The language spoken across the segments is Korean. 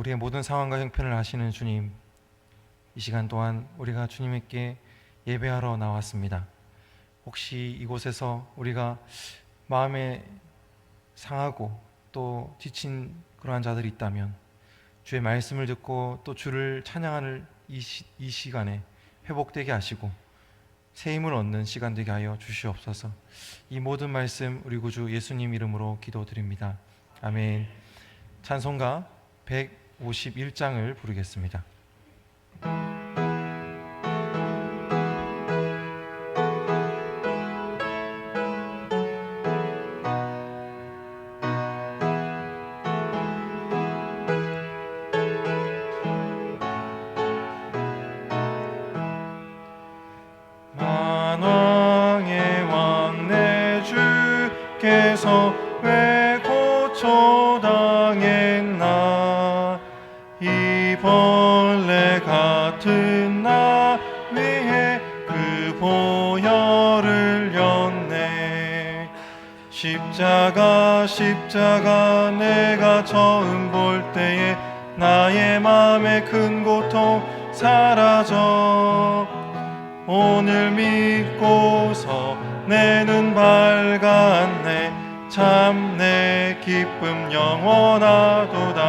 우리의 모든 상황과 형편을 아시는 주님, 이 시간 또한 우리가 주님께 예배하러 나왔습니다. 혹시 이곳에서 우리가 마음에 상하고 또 지친 그러한 자들이 있다면 주의 말씀을 듣고 또 주를 찬양하는 이 시간에 회복되게 하시고 새 힘을 얻는 시간 되게 하여 주시옵소서. 이 모든 말씀 우리 구주 예수님 이름으로 기도드립니다. 아멘. 찬송가 151장을 부르겠습니다. 만왕의 왕 내 주께서 왜 고초당했나. 이 벌레 같은 나 위에 그 보혈을 렸네. 십자가 내가 처음 볼 때에 나의 마음의 큰 고통 사라져. 오늘 믿고서 내 눈 밝았네. 참 내 기쁨 영원하도다.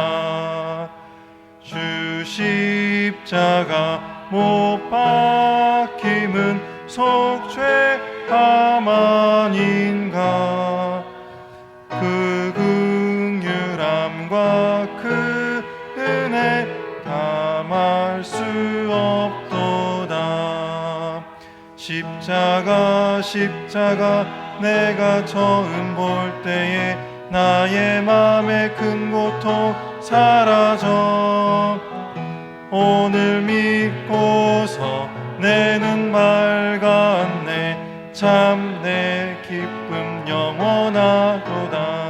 주 십자가 못 박힘은 속죄함 아닌가. 그 긍휼함과 그 은혜 담을 수 없도다. 십자가 내가 처음 볼 때에 나의 마음의 큰 고통 사라져. 오늘 믿고서 내 눈 밝았네. 참 내 기쁨 영원하도다.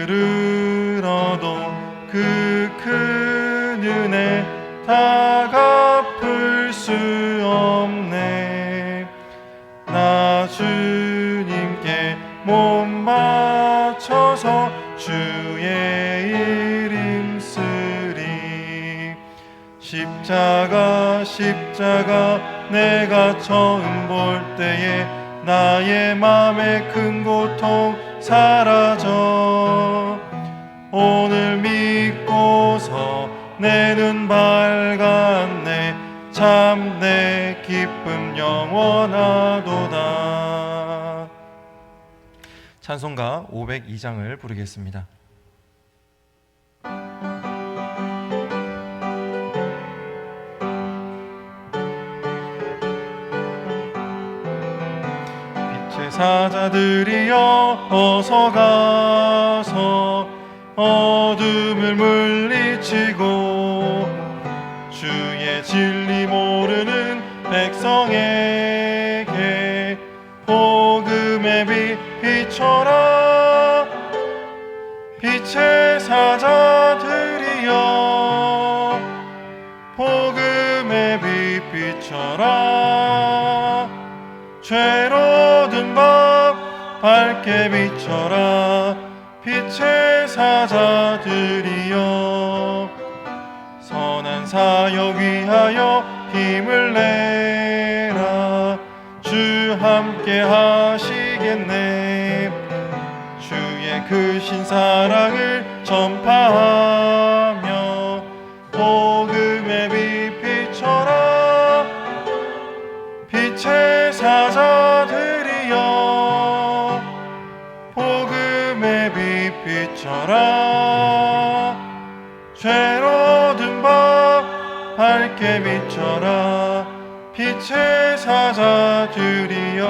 늘으러도 그 큰 은혜 다 갚을 수 없네. 나 주님께 몸 바쳐서 주의 이름 쓰리. 십자가 내가 처음 볼 때에 나의 마음의 큰 고통 사라져. 오늘 믿고서 내 눈 밝았네. 참 내 기쁨 영원하도다. 찬송가 502장을 부르겠습니다. 빛의 사자들이여 어서 가서 어둠을 물리치고 주의 진리 모르는 백성에게 복음의 빛 비춰라. 빛의 사자들이여 복음의 빛 비춰라. 죄로 든 밤 밝게 비춰라. 빛의 사자들이여 선한 사역 위하여 힘을 내라. 주 함께 하시겠네. 주의 크신 사랑을 전파하며 복음의 빛 비춰라. 빛의 사자들이여 복음의 빛 비춰라. 죄로 든 밤 밝게 비춰라. 빛의 사자들이여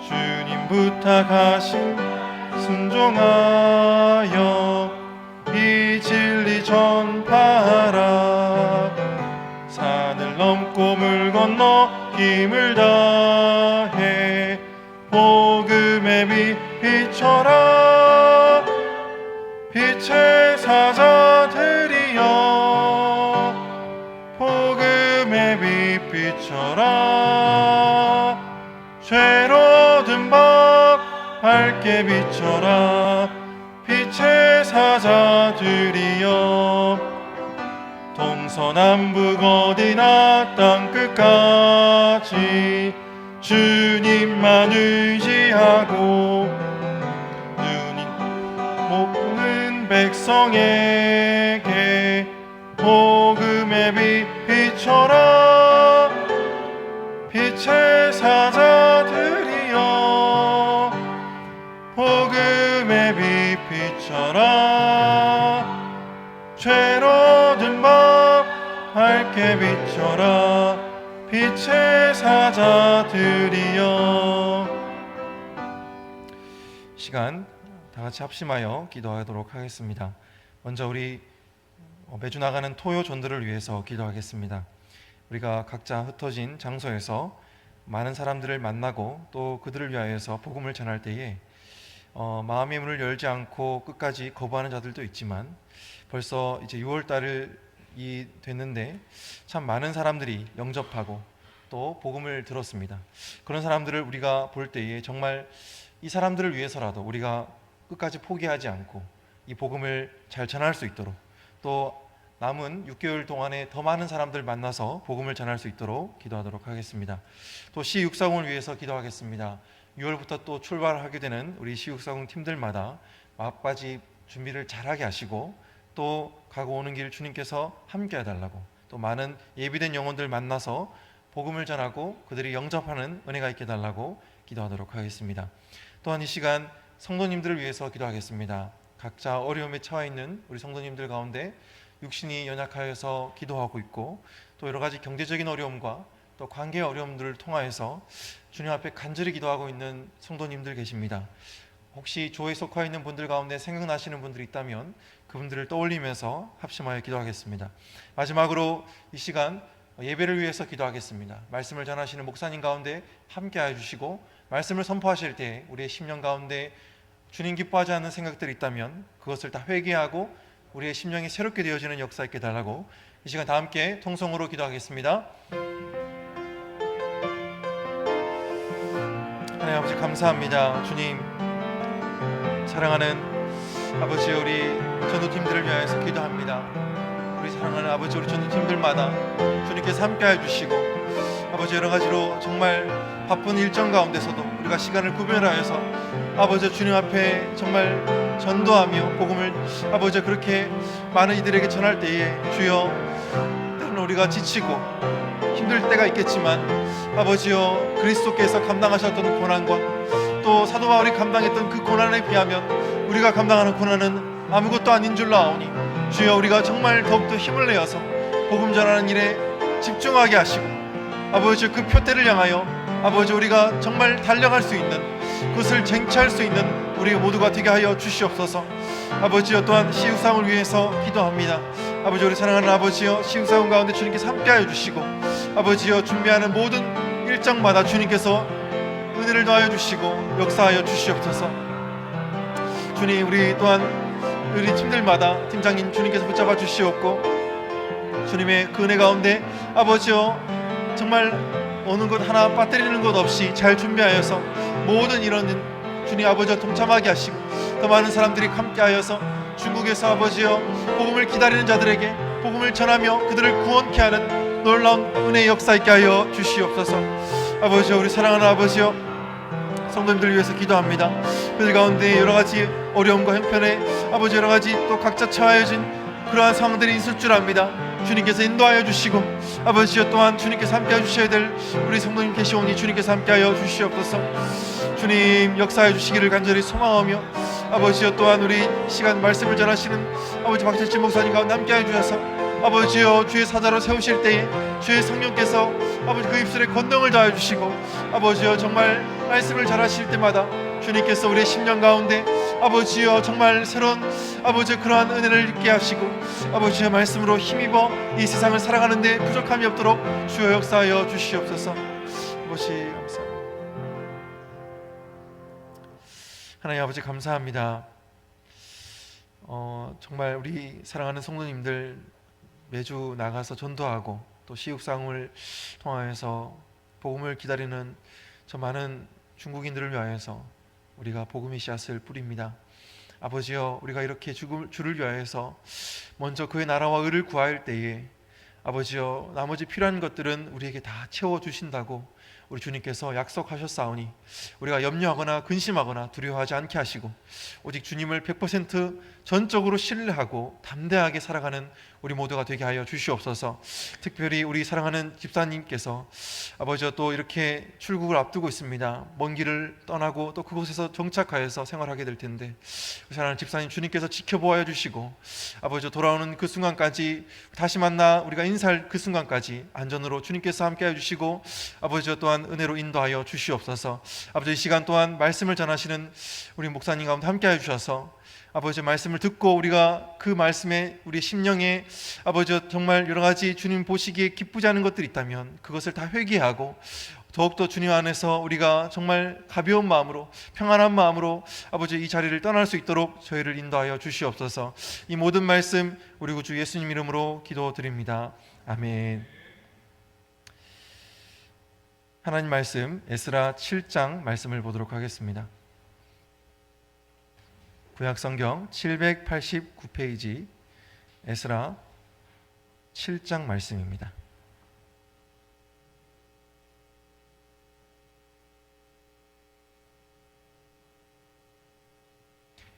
주님 부탁하신 순종하여 이 진리 전파하라. 산을 넘고 물 건너 힘을 다해 복음의 빛 비춰라. 빛의 사자들이여 복음의 빛 비춰라. 죄로 든 밤 밝게 비춰라. 빛의 사자들이여 사자들이여 동서남북 어디나 땅끝까지 주님만 의지하고 눈이 못 보는 백성에게 복음의 빛 비춰라. 빛의 사자들이여 복음의 빛 비춰라. 죄로 든 밤 밝게 비춰라. 빛의 사자들이여. 시간 다 같이 합심하여 기도하도록 하겠습니다. 먼저 우리 매주 나가는 토요 전도를 위해서 기도하겠습니다. 우리가 각자 흩어진 장소에서 많은 사람들을 만나고 또 그들을 위하여서 복음을 전할 때에 마음의 문을 열지 않고 끝까지 거부하는 자들도 있지만 벌써 이제 6월 달이 됐는데 참 많은 사람들이 영접하고 또 복음을 들었습니다. 그런 사람들을 우리가 볼 때에 정말 이 사람들을 위해서라도 우리가 끝까지 포기하지 않고 이 복음을 잘 전할 수 있도록 또 남은 6개월 동안에 더 많은 사람들 만나서 복음을 전할 수 있도록 기도하도록 하겠습니다. 또 C640을 위해서 기도하겠습니다. 6월부터 또 출발하게 되는 우리 C640 팀들마다 막바지 준비를 잘하게 하시고 또 가고 오는 길 주님께서 함께 해달라고 또 많은 예비된 영혼들 만나서 복음을 전하고 그들이 영접하는 은혜가 있게 해달라고 기도하도록 하겠습니다. 또한 이 시간 성도님들을 위해서 기도하겠습니다. 각자 어려움에 처해 있는 우리 성도님들 가운데 육신이 연약하여서 기도하고 있고 또 여러 가지 경제적인 어려움과 또 관계의 어려움들을 통하여서 주님 앞에 간절히 기도하고 있는 성도님들 계십니다. 혹시 조에 속하 있는 분들 가운데 생각나시는 분들이 있다면 그분들을 떠올리면서 합심하여 기도하겠습니다. 마지막으로 이 시간 예배를 위해서 기도하겠습니다. 말씀을 전하시는 목사님 가운데 함께하여 주시고 말씀을 선포하실 때 우리의 심령 가운데 주님 기뻐하지 않는 생각들이 있다면 그것을 다 회개하고 우리의 심령이 새롭게 되어지는 역사 있게 달라고 이 시간 다 함께 통성으로 기도하겠습니다. 하나님 아버지 감사합니다. 주님 사랑하는 아버지 우리 전도팀들을 위하여서 기도합니다. 우리 사랑하는 아버지 우리 전도팀들마다 주님께서 함께해 주시고 아버지 여러 가지로 정말 바쁜 일정 가운데서도 우리가 시간을 구별하여서 아버지 주님 앞에 정말 전도하며 복음을 아버지 그렇게 많은 이들에게 전할 때에 주여 때로는 우리가 지치고 힘들 때가 있겠지만 아버지여 그리스도께서 감당하셨던 고난과 또 사도 바울이 감당했던 그 고난에 비하면 우리가 감당하는 고난은 아무것도 아닌 줄로 아오니 주여 우리가 정말 더욱더 힘을 내어서 복음 전하는 일에 집중하게 하시고 아버지 그 표대를 향하여 아버지 우리가 정말 달려갈 수 있는 그것을 쟁취할 수 있는 우리 모두가 되게 하여 주시옵소서. 아버지여 또한 시육상을 위해서 기도합니다. 아버지 우리 사랑하는 아버지여 시육상 가운데 주님께서 함께하여 주시고 아버지여 준비하는 모든 일정마다 주님께서 은혜를 더하여 주시고 역사하여 주시옵소서. 주님 우리 또한 우리 팀들마다 팀장님 주님께서 붙잡아 주시옵고 주님의 그 은혜 가운데 아버지여 정말 어느 것 하나 빠뜨리는 것 없이 잘 준비하여서 모든 이런 주님 아버지여 동참하게 하시고 더 많은 사람들이 함께하여서 중국에서 아버지여 복음을 기다리는 자들에게 복음을 전하며 그들을 구원케 하는 놀라운 은혜의 역사 있게 하여 주시옵소서. 아버지여 우리 사랑하는 아버지여 성도님들 위해서 기도합니다. 그들 가운데 여러 가지 어려움과 형편에 아버지 여러 가지 또 각자 처해진 그러한 상황들이 있을 줄 압니다. 주님께서 인도하여 주시고 아버지여 또한 주님께서 함께하여 주셔야 될 우리 성도님 계시오니 주님께서 함께하여 주시옵소서. 주님 역사해 주시기를 간절히 소망하며 아버지여 또한 우리 시간 말씀을 전하시는 아버지 박철진 목사님 가운데 함께하여 주셔서 아버지여 주의 사자로 세우실 때에 주의 성령께서 아버지 그 입술에 권능을 더하여 주시고 아버지여 정말 말씀을 전하실 때마다 주님께서 우리의 심령 가운데 아버지여 정말 새로운 아버지 그러한 은혜를 있게 하시고 아버지의 말씀으로 힘입어 이 세상을 살아가는 데 부족함이 없도록 주여 역사하여 주시옵소서. 아버지 감사합니다. 하나님 아버지 감사합니다. 정말 우리 사랑하는 성도님들 매주 나가서 전도하고 또 시육상을 통하여서 복음을 기다리는 저 많은 중국인들을 위하여서 우리가 복음의 씨앗을 뿌립니다. 아버지여, 우리가 이렇게 주를 위하여서 먼저 그의 나라와 의를 구할 때에 아버지여, 나머지 필요한 것들은 우리에게 다 채워주신다고 우리 주님께서 약속하셨사오니 우리가 염려하거나 근심하거나 두려워하지 않게 하시고 오직 주님을 100% 전적으로 신뢰하고 담대하게 살아가는 우리 모두가 되게 하여 주시옵소서. 특별히 우리 사랑하는 집사님께서 아버지여, 또 이렇게 출국을 앞두고 있습니다. 먼 길을 떠나고 또 그곳에서 정착하여서 생활하게 될 텐데 사랑하는 집사님, 주님께서 지켜보아 주시고 아버지여, 돌아오는 그 순간까지, 다시 만나 우리가 인사할 그 순간까지 안전으로 주님께서 함께해 주시고 아버지여, 또한 은혜로 인도하여 주시옵소서. 아버지, 이 시간 또한 말씀을 전하시는 우리 목사님 가운데 함께해 주셔서 아버지 말씀을 듣고 우리가 그 말씀에 우리 심령에 아버지 정말 여러 가지 주님 보시기에 기쁘지 않은 것들이 있다면 그것을 다 회개하고 더욱더 주님 안에서 우리가 정말 가벼운 마음으로 평안한 마음으로 아버지 이 자리를 떠날 수 있도록 저희를 인도하여 주시옵소서. 이 모든 말씀 우리 구주 예수님 이름으로 기도드립니다. 아멘. 하나님 말씀 에스라 7장 말씀을 보도록 하겠습니다. 구약성경 789페이지 에스라 7장 말씀입니다.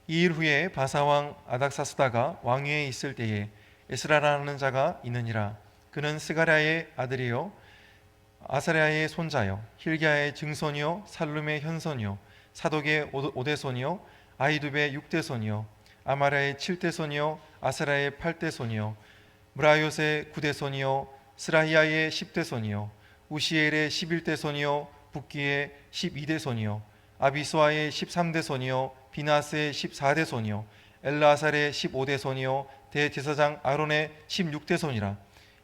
이 일 후에 바사왕 아닥사스다가 왕위에 있을 때에 에스라라는 자가 있느니라. 그는 스가랴의 아들이요 아사랴의 손자요 힐기야의 증손이요 살룸의 현손이요 사독의 오대손이요 아이두베의 6대손이요 아마랴의 7대손이요 아사랴의 8대손이요 무라요스의 9대손이요 스라히야의 10대손이요 우시엘의 11대손이요 붓기의 12대손이요 아비수아의 13대손이요 비나스의 14대손이요 엘라살의 15대손이요 대제사장 아론의 16대손이라.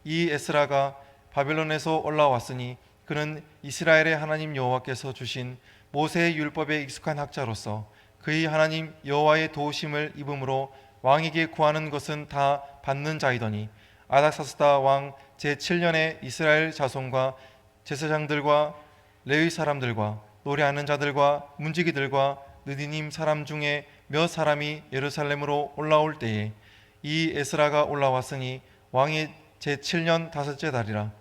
이 에스라가 바벨론에서 올라왔으니 그는 이스라엘의 하나님 여호와께서 주신 모세의 율법에 익숙한 학자로서 그의 하나님 여호와의 도우심을 입음으로 왕에게 구하는 것은 다 받는 자이더니 아닥사스다 왕 제7년에 이스라엘 자손과 제사장들과 레위 사람들과 노래하는 자들과 문지기들과 느디님 사람 중에 몇 사람이 예루살렘으로 올라올 때에 이 에스라가 올라왔으니 왕의 제7년 다섯째 달이라.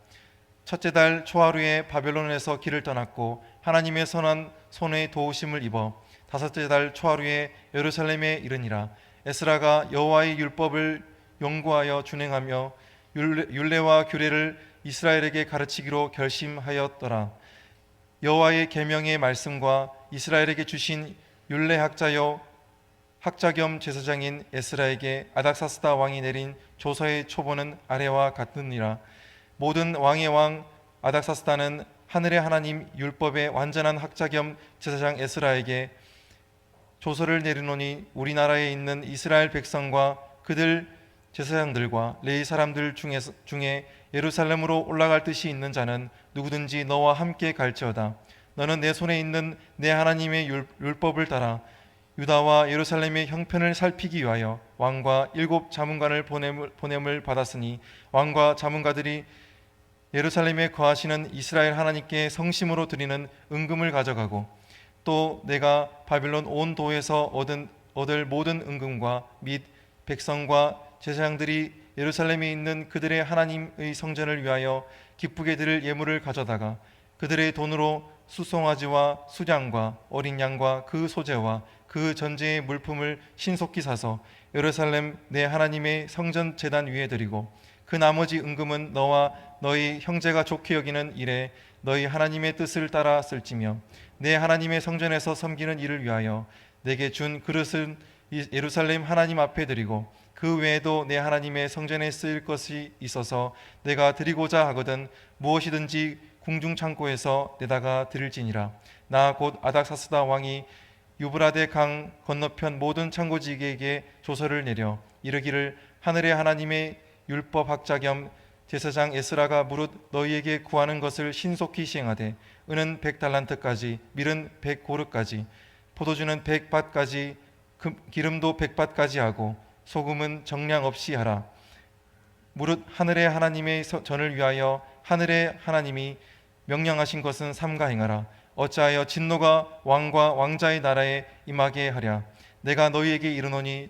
첫째 달 초하루에 바벨론에서 길을 떠났고 하나님의 선한 손의 도우심을 입어 다섯째 달 초하루에 예루살렘에 이르니라. 에스라가 여호와의 율법을 연구하여 준행하며 율례와 규례를 이스라엘에게 가르치기로 결심하였더라. 여호와의 계명의 말씀과 이스라엘에게 주신 율례학자요 학자 겸 제사장인 에스라에게 아닥사스다 왕이 내린 조서의 초본은 아래와 같으니라. 모든 왕의 왕 아닥사스다는 하늘의 하나님 율법의 완전한 학자 겸 제사장 에스라에게 조서를 내리노니 우리나라에 있는 이스라엘 백성과 그들 제사장들과 레위 사람들 중에 예루살렘으로 올라갈 뜻이 있는 자는 누구든지 너와 함께 갈지어다. 너는 내 손에 있는 내 하나님의 율법을 따라 유다와 예루살렘의 형편을 살피기 위하여 왕과 7 자문관을 보냄을 받았으니 왕과 자문가들이 예루살렘에 거하시는 이스라엘 하나님께 성심으로 드리는 은금을 가져가고 또 내가 바빌론 온 도에서 얻을 모든 은금과 및 백성과 제사장들이 예루살렘에 있는 그들의 하나님의 성전을 위하여 기쁘게 드릴 예물을 가져다가 그들의 돈으로 수송아지와 수장과 어린 양과 그 소재와 그 전제의 물품을 신속히 사서 예루살렘 내 하나님의 성전 제단 위에 드리고 그 나머지 은금은 너와 너희 형제가 좋게 여기는 일에 너희 하나님의 뜻을 따라 쓸지며 내 하나님의 성전에서 섬기는 일을 위하여 내게 준 그릇은 예루살렘 하나님 앞에 드리고 그 외에도 내 하나님의 성전에 쓰일 것이 있어서 내가 드리고자 하거든 무엇이든지 궁중 창고에서 내다가 드릴지니라. 나 곧 아닥사스다 왕이 유브라데 강 건너편 모든 창고지기에게 조서를 내려 이르기를 하늘의 하나님의 율법 학자 겸 제사장 에스라가 무릇 너희에게 구하는 것을 신속히 시행하되 은은 100달란트까지 밀은 100고르까지 포도주는 100밭까지 기름도 100밭까지 하고 소금은 정량 없이 하라. 무릇 하늘의 하나님의 전을 위하여 하늘의 하나님이 명령하신 것은 삼가 행하라. 어찌하여 진노가 왕과 왕자의 나라에 임하게 하랴. 내가 너희에게 이르노니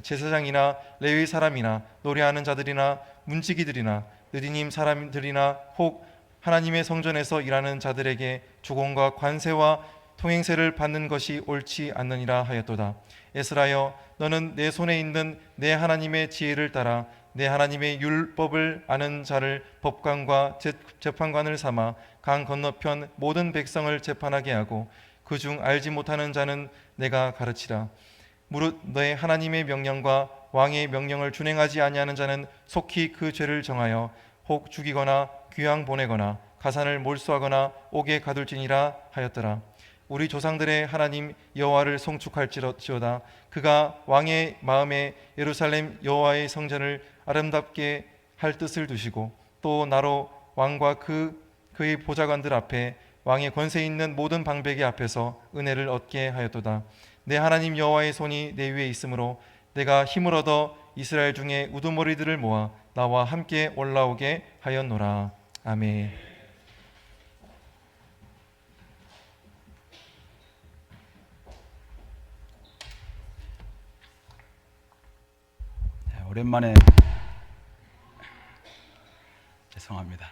제사장이나 레위 사람이나 노래하는 자들이나 문지기들이나 느디님 사람들이나 혹 하나님의 성전에서 일하는 자들에게 주공과 관세와 통행세를 받는 것이 옳지 않느니라 하였도다. 에스라여, 너는 내 손에 있는 내 하나님의 지혜를 따라 내 하나님의 율법을 아는 자를 법관과 재판관을 삼아 강 건너편 모든 백성을 재판하게 하고 그중 알지 못하는 자는 내가 가르치라. 무릇 너의 하나님의 명령과 왕의 명령을 준행하지 아니하는 자는 속히 그 죄를 정하여 혹 죽이거나 귀양 보내거나 가산을 몰수하거나 옥에 가둘지니라 하였더라. 우리 조상들의 하나님 여호와를 송축할지어다. 그가 왕의 마음에 예루살렘 여호와의 성전을 아름답게 할 뜻을 두시고 또 나로 왕과 그의 보좌관들 앞에 왕의 권세 있는 모든 방백의 앞에서 은혜를 얻게 하였도다. 내 하나님 여호와의 손이 내 위에 있으므로 내가 힘을 얻어 이스라엘 중에 우두머리들을 모아 나와 함께 올라오게 하였노라. 아멘. 오랜만에 죄송합니다.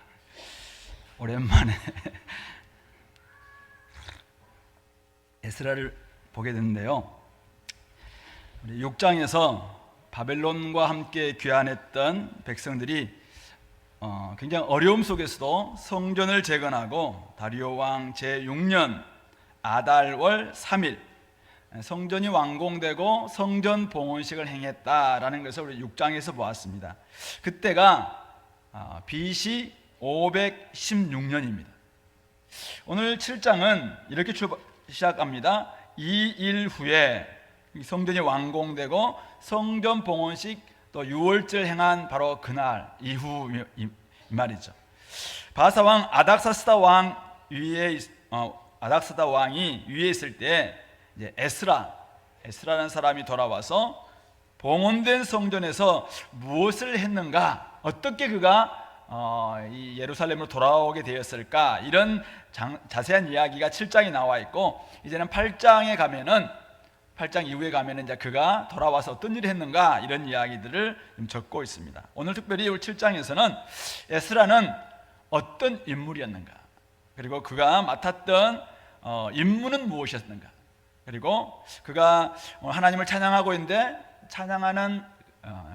오랜만에 에스라를 보게 됐는데요. 우리 6장에서 바벨론과 함께 귀환했던 백성들이 굉장히 어려움 속에서도 성전을 재건하고 다리오 왕 제6년 아달월 3일 성전이 완공되고 성전 봉헌식을 행했다라는 것을 우리 6장에서 보았습니다. 그때가 BC 516년입니다. 오늘 7장은 이렇게 시작합니다. 2일 후에 성전이 완공되고 성전 봉헌식 또 6월절 행한 바로 그날 이후 이 말이죠. 바사 왕 아닥사스다 왕이 위에 있을 때 이제 에스라라는 사람이 돌아와서 봉헌된 성전에서 무엇을 했는가, 어떻게 그가 이 예루살렘으로 돌아오게 되었을까, 이런 자세한 이야기가 7장에 나와 있고, 이제는 8장에 가면은 8장 이후에 가면은 이제 그가 돌아와서 어떤 일을 했는가, 이런 이야기들을 적고 있습니다. 오늘 특별히 우리 7장에서는 에스라는 어떤 인물이었는가, 그리고 그가 맡았던 임무는 무엇이었는가, 그리고 그가 하나님을 찬양하고 있는데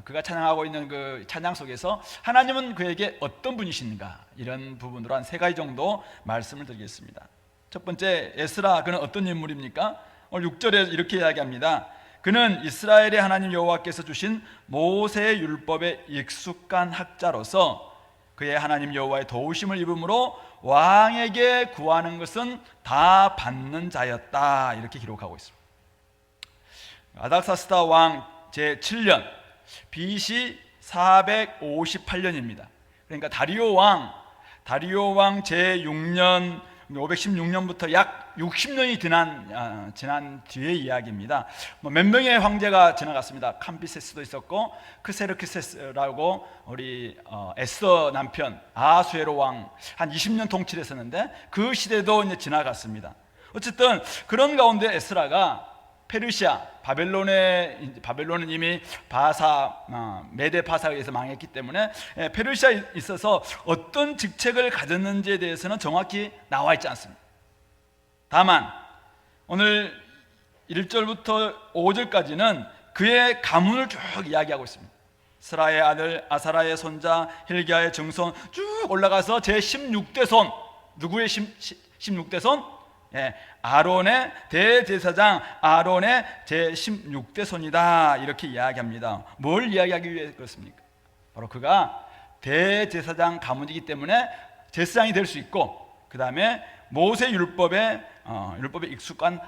그가 찬양하고 있는 그 찬양 속에서 하나님은 그에게 어떤 분이신가, 이런 부분으로 한 3가지 정도 말씀을 드리겠습니다. 첫 번째, 에스라, 그는 어떤 인물입니까? 오늘 6절에 이렇게 이야기합니다. 그는 이스라엘의 하나님 여호와께서 주신 모세의 율법에 익숙한 학자로서 그의 하나님 여호와의 도우심을 입음으로 왕에게 구하는 것은 다 받는 자였다, 이렇게 기록하고 있습니다. 아닥사스다 왕 제7년 BC 458년입니다. 그러니까 다리오 왕 제6년 516년부터 약 60년이 지난 뒤의 이야기입니다. 몇 명의 황제가 지나갔습니다. 캄비세스도 있었고 크세르키세스라고 우리 에스더 남편 아하수에로 왕 한 20년 통치를 했었는데 그 시대도 이제 지나갔습니다. 어쨌든 그런 가운데 에스라가 페르시아, 바벨론은 이미 메데 바사에 의해서 망했기 때문에 페르시아에 있어서 어떤 직책을 가졌는지에 대해서는 정확히 나와 있지 않습니다. 다만 오늘 1절부터 5절까지는 그의 가문을 쭉 이야기하고 있습니다. 스라의 아들 아사라의 손자 힐기야의 증손 쭉 올라가서 제16대 손, 누구의 16대 손? 아론의 대제사장 아론의 제16대 손이다, 이렇게 이야기합니다. 뭘 이야기하기 위해 그렇습니까? 바로 그가 대제사장 가문이기 때문에 제사장이 될 수 있고, 그 다음에 모세 율법에 익숙한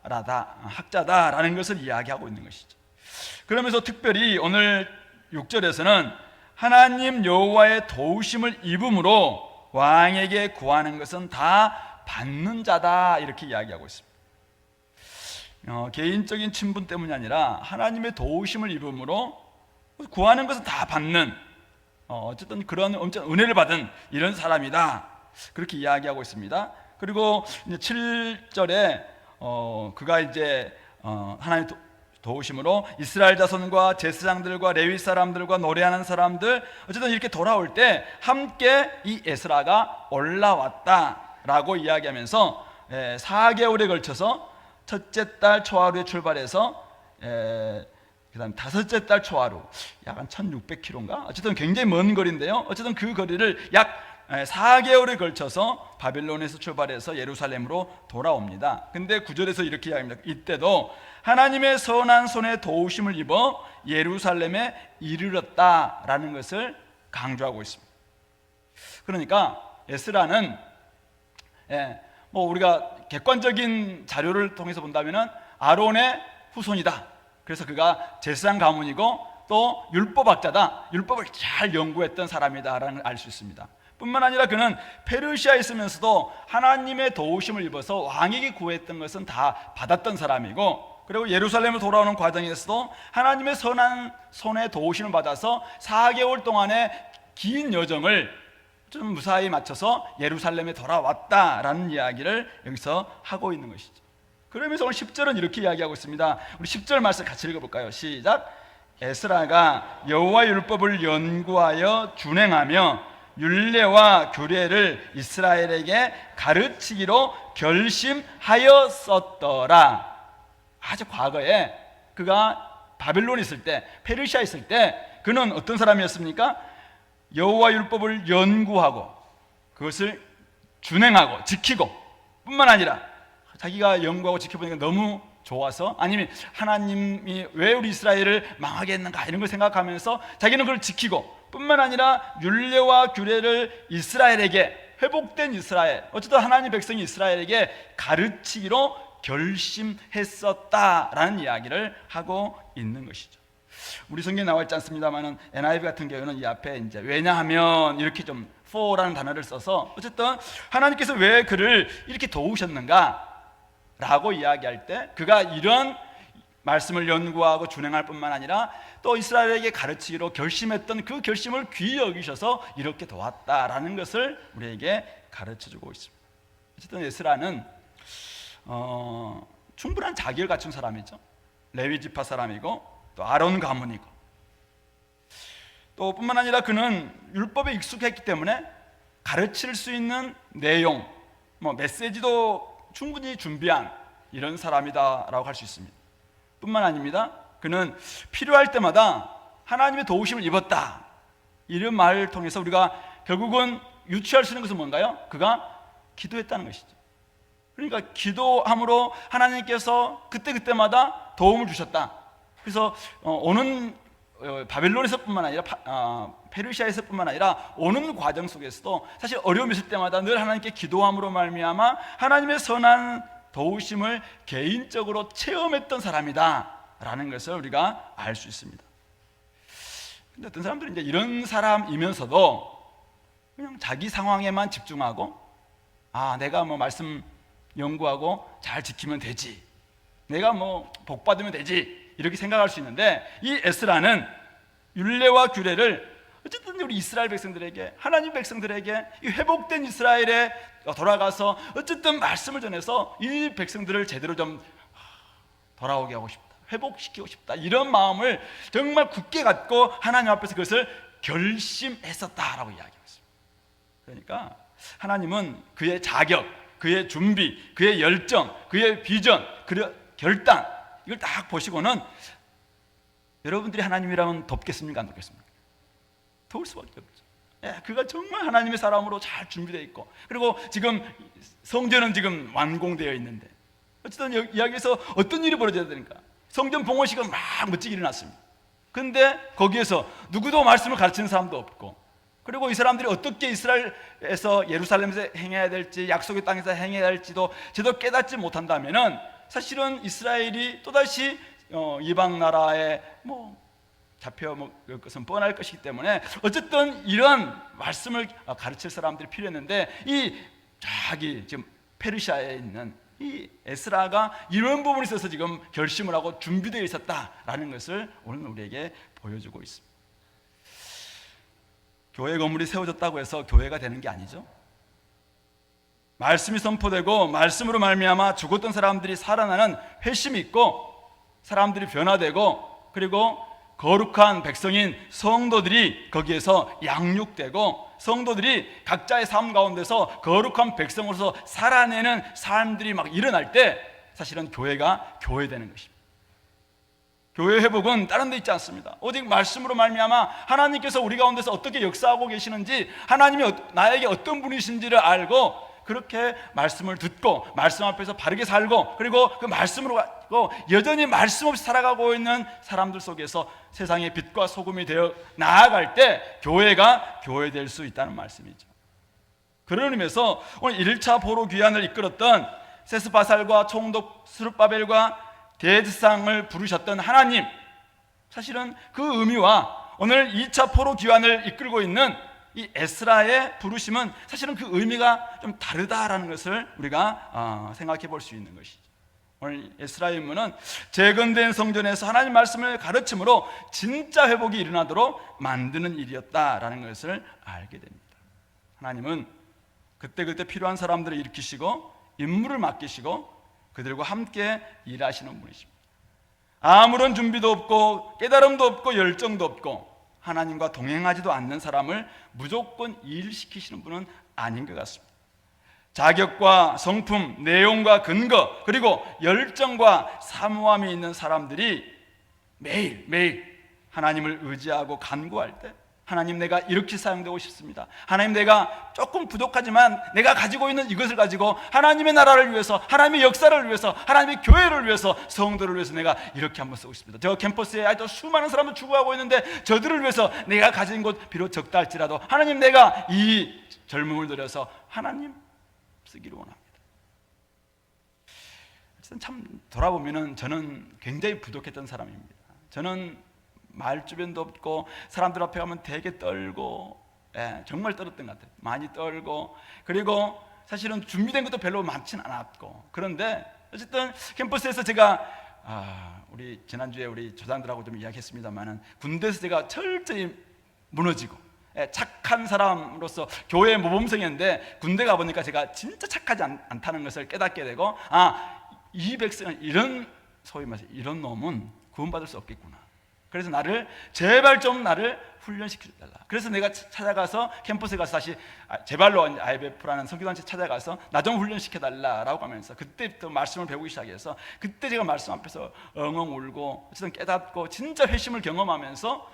학자다라는 것을 이야기하고 있는 것이죠. 그러면서 특별히 오늘 6절에서는 하나님 여호와의 도우심을 입음으로 왕에게 구하는 것은 다 받는 자다, 이렇게 이야기하고 있습니다. 개인적인 친분 때문이 아니라 하나님의 도우심을 입음으로 구하는 것은 다 받는, 어쨌든 그런 엄청 은혜를 받은 이런 사람이다, 그렇게 이야기하고 있습니다. 그리고 이제 7절에 그가 이제 하나님 도우심으로 이스라엘 자손과 제사장들과 레위 사람들과 노래하는 사람들 어쨌든 이렇게 돌아올 때 함께 이 에스라가 올라왔다라고 이야기하면서 4개월에 걸쳐서 첫째 달 초하루에 출발해서 그다음 다섯째 달 초하루 약 한 1600km인가 어쨌든 굉장히 먼 거리인데요. 어쨌든 그 거리를 약 4개월에 걸쳐서 바빌론에서 출발해서 예루살렘으로 돌아옵니다. 근데 9절에서 이렇게 이야기합니다. 이때도 하나님의 선한 손에 도우심을 입어 예루살렘에 이르렀다라는 것을 강조하고 있습니다. 그러니까 에스라는 뭐 우리가 객관적인 자료를 통해서 본다면은 아론의 후손이다. 그래서 그가 제사장 가문이고 또 율법학자다. 율법을 잘 연구했던 사람이다라는 걸 알 수 있습니다. 뿐만 아니라 그는 페르시아에 있으면서도 하나님의 도우심을 입어서 왕에게 구했던 것은 다 받았던 사람이고, 그리고 예루살렘을 돌아오는 과정에서도 하나님의 선한 손에 도우심을 받아서 4개월 동안의 긴 여정을 좀 무사히 마쳐서 예루살렘에 돌아왔다라는 이야기를 여기서 하고 있는 것이죠. 그러면서 오늘 10절은 이렇게 이야기하고 있습니다. 우리 10절 말씀 같이 읽어볼까요? 시작. 에스라가 여호와 율법을 연구하여 준행하며 율례와 규례를 이스라엘에게 가르치기로 결심하였었더라. 아주 과거에 그가 바벨론에 있을 때, 페르시아에 있을 때 그는 어떤 사람이었습니까? 여호와 율법을 연구하고 그것을 준행하고 지키고 뿐만 아니라 자기가 연구하고 지켜보니까 너무 좋아서, 아니면 하나님이 왜 우리 이스라엘을 망하게 했는가 이런 걸 생각하면서 자기는 그걸 지키고 뿐만 아니라 율례와 규례를 이스라엘에게, 회복된 이스라엘, 어쨌든 하나님 백성이 이스라엘에게 가르치기로 결심했었다라는 이야기를 하고 있는 것이죠. 우리 성경에 나와 있지 않습니다만은 NIV 같은 경우는 이 앞에 이제 왜냐하면 이렇게 좀 for라는 단어를 써서 어쨌든 하나님께서 왜 그를 이렇게 도우셨는가 라고 이야기할 때 그가 이런 말씀을 연구하고 준행할 뿐만 아니라 또 이스라엘에게 가르치기로 결심했던 그 결심을 귀히 여기셔서 이렇게 도왔다라는 것을 우리에게 가르쳐주고 있습니다. 어쨌든 에스라는 충분한 자격을 갖춘 사람이죠. 레위 지파 사람이고 또 아론 가문이고, 또 뿐만 아니라 그는 율법에 익숙했기 때문에 가르칠 수 있는 내용, 메시지도 충분히 준비한 이런 사람이다라고 할 수 있습니다. 뿐만 아닙니다. 그는 필요할 때마다 하나님의 도우심을 입었다. 이런 말을 통해서 우리가 결국은 유추할 수 있는 것은 뭔가요? 그가 기도했다는 것이죠. 그러니까 기도함으로 하나님께서 그때그때마다 도움을 주셨다. 그래서 오는 바벨론에서뿐만 아니라 페르시아에서뿐만 아니라 오는 과정 속에서도 사실 어려움이 있을 때마다 늘 하나님께 기도함으로 말미암아 하나님의 선한 도우심을 개인적으로 체험했던 사람이다 라는 것을 우리가 알 수 있습니다. 근데 어떤 사람들은 이제 이런 사람이면서도 그냥 자기 상황에만 집중하고, 내가 말씀 연구하고 잘 지키면 되지, 내가 복 받으면 되지, 이렇게 생각할 수 있는데, 이 에스라는 율례와 규례를 어쨌든 우리 이스라엘 백성들에게, 하나님 백성들에게, 이 회복된 이스라엘에 돌아가서 어쨌든 말씀을 전해서 이 백성들을 제대로 좀 돌아오게 하고 싶다, 회복시키고 싶다, 이런 마음을 정말 굳게 갖고 하나님 앞에서 그것을 결심했었다라고 이야기하고 있습니다. 그러니까 하나님은 그의 자격, 그의 준비, 그의 열정, 그의 비전, 그의 결단, 이걸 딱 보시고는 여러분들이 하나님이라면 돕겠습니까? 안 돕겠습니까? 도울 수밖에 없죠. 그가 정말 하나님의 사람으로 잘 준비되어 있고, 그리고 지금 성전은 지금 완공되어 있는데 어쨌든 이야기에서 어떤 일이 벌어져야 되니까 성전 봉헌식은 막 멋지게 일어났습니다. 근데 거기에서 누구도 말씀을 가르치는 사람도 없고, 그리고 이 사람들이 어떻게 이스라엘에서 예루살렘에서 행해야 될지, 약속의 땅에서 행해야 할지도 제대로 깨닫지 못한다면은 사실은 이스라엘이 또다시 이방 나라에 잡혀먹을 것은 뻔할 것이기 때문에 어쨌든 이런 말씀을 가르칠 사람들이 필요했는데, 이 자기 지금 페르시아에 있는 이 에스라가 이런 부분에 있어서 지금 결심을 하고 준비되어 있었다라는 것을 오늘 우리에게 보여주고 있습니다. 교회 건물이 세워졌다고 해서 교회가 되는 게 아니죠. 말씀이 선포되고 말씀으로 말미암아 죽었던 사람들이 살아나는 회심이 있고, 사람들이 변화되고, 그리고 거룩한 백성인 성도들이 거기에서 양육되고, 성도들이 각자의 삶 가운데서 거룩한 백성으로서 살아내는 삶들이 막 일어날 때 사실은 교회가 교회되는 것입니다. 교회 회복은 다른 데 있지 않습니다. 오직 말씀으로 말미암아 하나님께서 우리 가운데서 어떻게 역사하고 계시는지, 하나님이 나에게 어떤 분이신지를 알고 그렇게 말씀을 듣고 말씀 앞에서 바르게 살고, 그리고 그 말씀으로 가고 여전히 말씀 없이 살아가고 있는 사람들 속에서 세상의 빛과 소금이 되어 나아갈 때 교회가 교회될 수 있다는 말씀이죠. 그런 의미에서 오늘 1차 포로 귀환을 이끌었던 세스바살과 총독 스룹바벨과 대제사장을 부르셨던 하나님, 사실은 그 의미와 오늘 2차 포로 귀환을 이끌고 있는 이 에스라의 부르심은 사실은 그 의미가 좀 다르다라는 것을 우리가 생각해 볼 수 있는 것이죠. 오늘 에스라의 임무는 재건된 성전에서 하나님 말씀을 가르침으로 진짜 회복이 일어나도록 만드는 일이었다라는 것을 알게 됩니다. 하나님은 그때그때 필요한 사람들을 일으키시고 임무를 맡기시고 그들과 함께 일하시는 분이십니다. 아무런 준비도 없고 깨달음도 없고 열정도 없고 하나님과 동행하지도 않는 사람을 무조건 일시키시는 분은 아닌 것 같습니다. 자격과 성품, 내용과 근거, 그리고 열정과 사모함이 있는 사람들이 매일매일 하나님을 의지하고 간구할 때, 하나님, 내가 이렇게 사용되고 싶습니다. 하나님, 내가 조금 부족하지만 내가 가지고 있는 이것을 가지고 하나님의 나라를 위해서, 하나님의 역사를 위해서, 하나님의 교회를 위해서, 성도를 위해서 내가 이렇게 한번 쓰고 싶습니다. 저 캠퍼스에 아직도 수많은 사람들 죽어가고 있는데 저들을 위해서 내가 가진 것 비록 적다 할지라도 하나님, 내가 이 젊음을 들여서 하나님 쓰기를 원합니다. 참 돌아보면 저는 굉장히 부족했던 사람입니다. 저는 말주변도 없고 사람들 앞에 가면 되게 떨고, 정말 떨었던 것 같아요. 많이 떨고, 그리고 사실은 준비된 것도 별로 많지는 않았고, 그런데 어쨌든 캠퍼스에서 제가 우리 지난주에 우리 조상들하고 좀 이야기했습니다만은 군대에서 제가 철저히 무너지고 착한 사람으로서 교회의 모범생이었는데 군대 가보니까 제가 진짜 착하지 않다는 것을 깨닫게 되고, 이 백성은 이런, 소위 말해서 이런 놈은 구원받을 수 없겠구나. 그래서 제발 좀 나를 훈련시켜달라. 그래서 내가 찾아가서 캠퍼스에 가서 다시 제발로 IBF라는 선교단체 찾아가서 나 좀 훈련시켜달라라고 하면서 그때부터 말씀을 배우기 시작해서, 그때 제가 말씀 앞에서 엉엉 울고 어쨌든 깨닫고 진짜 회심을 경험하면서,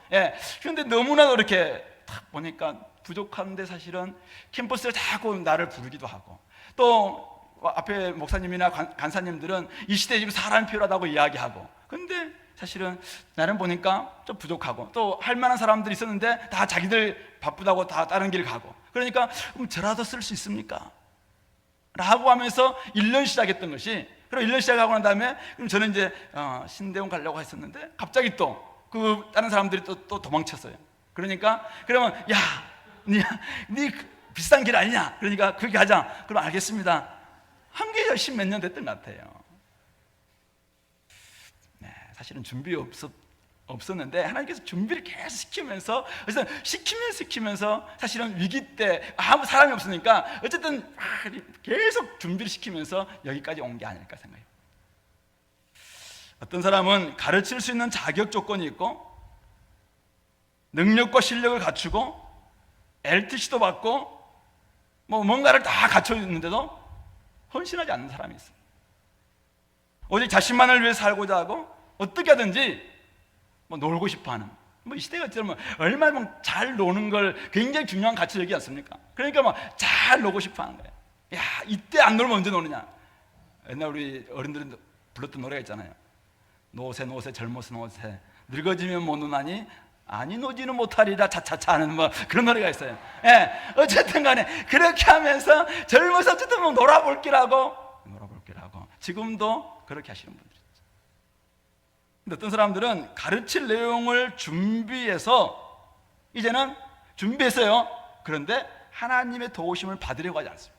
그런데 너무나도 이렇게 딱 보니까 부족한데 사실은 캠퍼스에 자꾸 나를 부르기도 하고, 또 앞에 목사님이나 간사님들은 이 시대에 지금 사람이 필요하다고 이야기하고, 근데 사실은 나는 보니까 좀 부족하고, 또 할 만한 사람들이 있었는데 다 자기들 바쁘다고 다 다른 길 가고, 그러니까 그럼 저라도 쓸 수 있습니까? 라고 하면서 1년 시작했던 것이, 그리고 1년 시작하고 난 다음에 그럼 저는 이제 신대원 가려고 했었는데 갑자기 또 그 다른 사람들이 또 도망쳤어요. 그러니까 그러면 네 비싼 길 아니냐? 그러니까 그렇게 하자. 그럼 알겠습니다. 한 게 10몇 년 됐던 것 같아요. 사실은 준비 없었는데 하나님께서 준비를 계속 시키면서, 그래서 시키면서 사실은 위기 때 아무 사람이 없으니까 어쨌든 계속 준비를 시키면서 여기까지 온 게 아닐까 생각해요. 어떤 사람은 가르칠 수 있는 자격 조건이 있고 능력과 실력을 갖추고 LTC도 받고 뭔가를 다 갖춰 있는데도 헌신하지 않는 사람이 있어요. 오직 자신만을 위해 살고자 하고 어떻게 하든지 놀고 싶어하는, 이 시대가 지금 얼마나 잘 노는 걸 굉장히 중요한 가치 여기지 않습니까? 그러니까 잘 놀고 싶어하는 거예요. 야, 이때 안 놀면 언제 노느냐? 옛날 우리 어른들은 불렀던 노래가 있잖아요. 노세 젊어서 노세 늙어지면 못 노나니 아니 노지는 못하리라 차차차 하는 그런 노래가 있어요. 어쨌든 간에 그렇게 하면서 젊어서 어쨌든 놀아볼기라고 지금도 그렇게 하시는 분들. 근데 어떤 사람들은 가르칠 내용을 준비해서 이제는 준비했어요. 그런데 하나님의 도우심을 받으려고 하지 않습니다.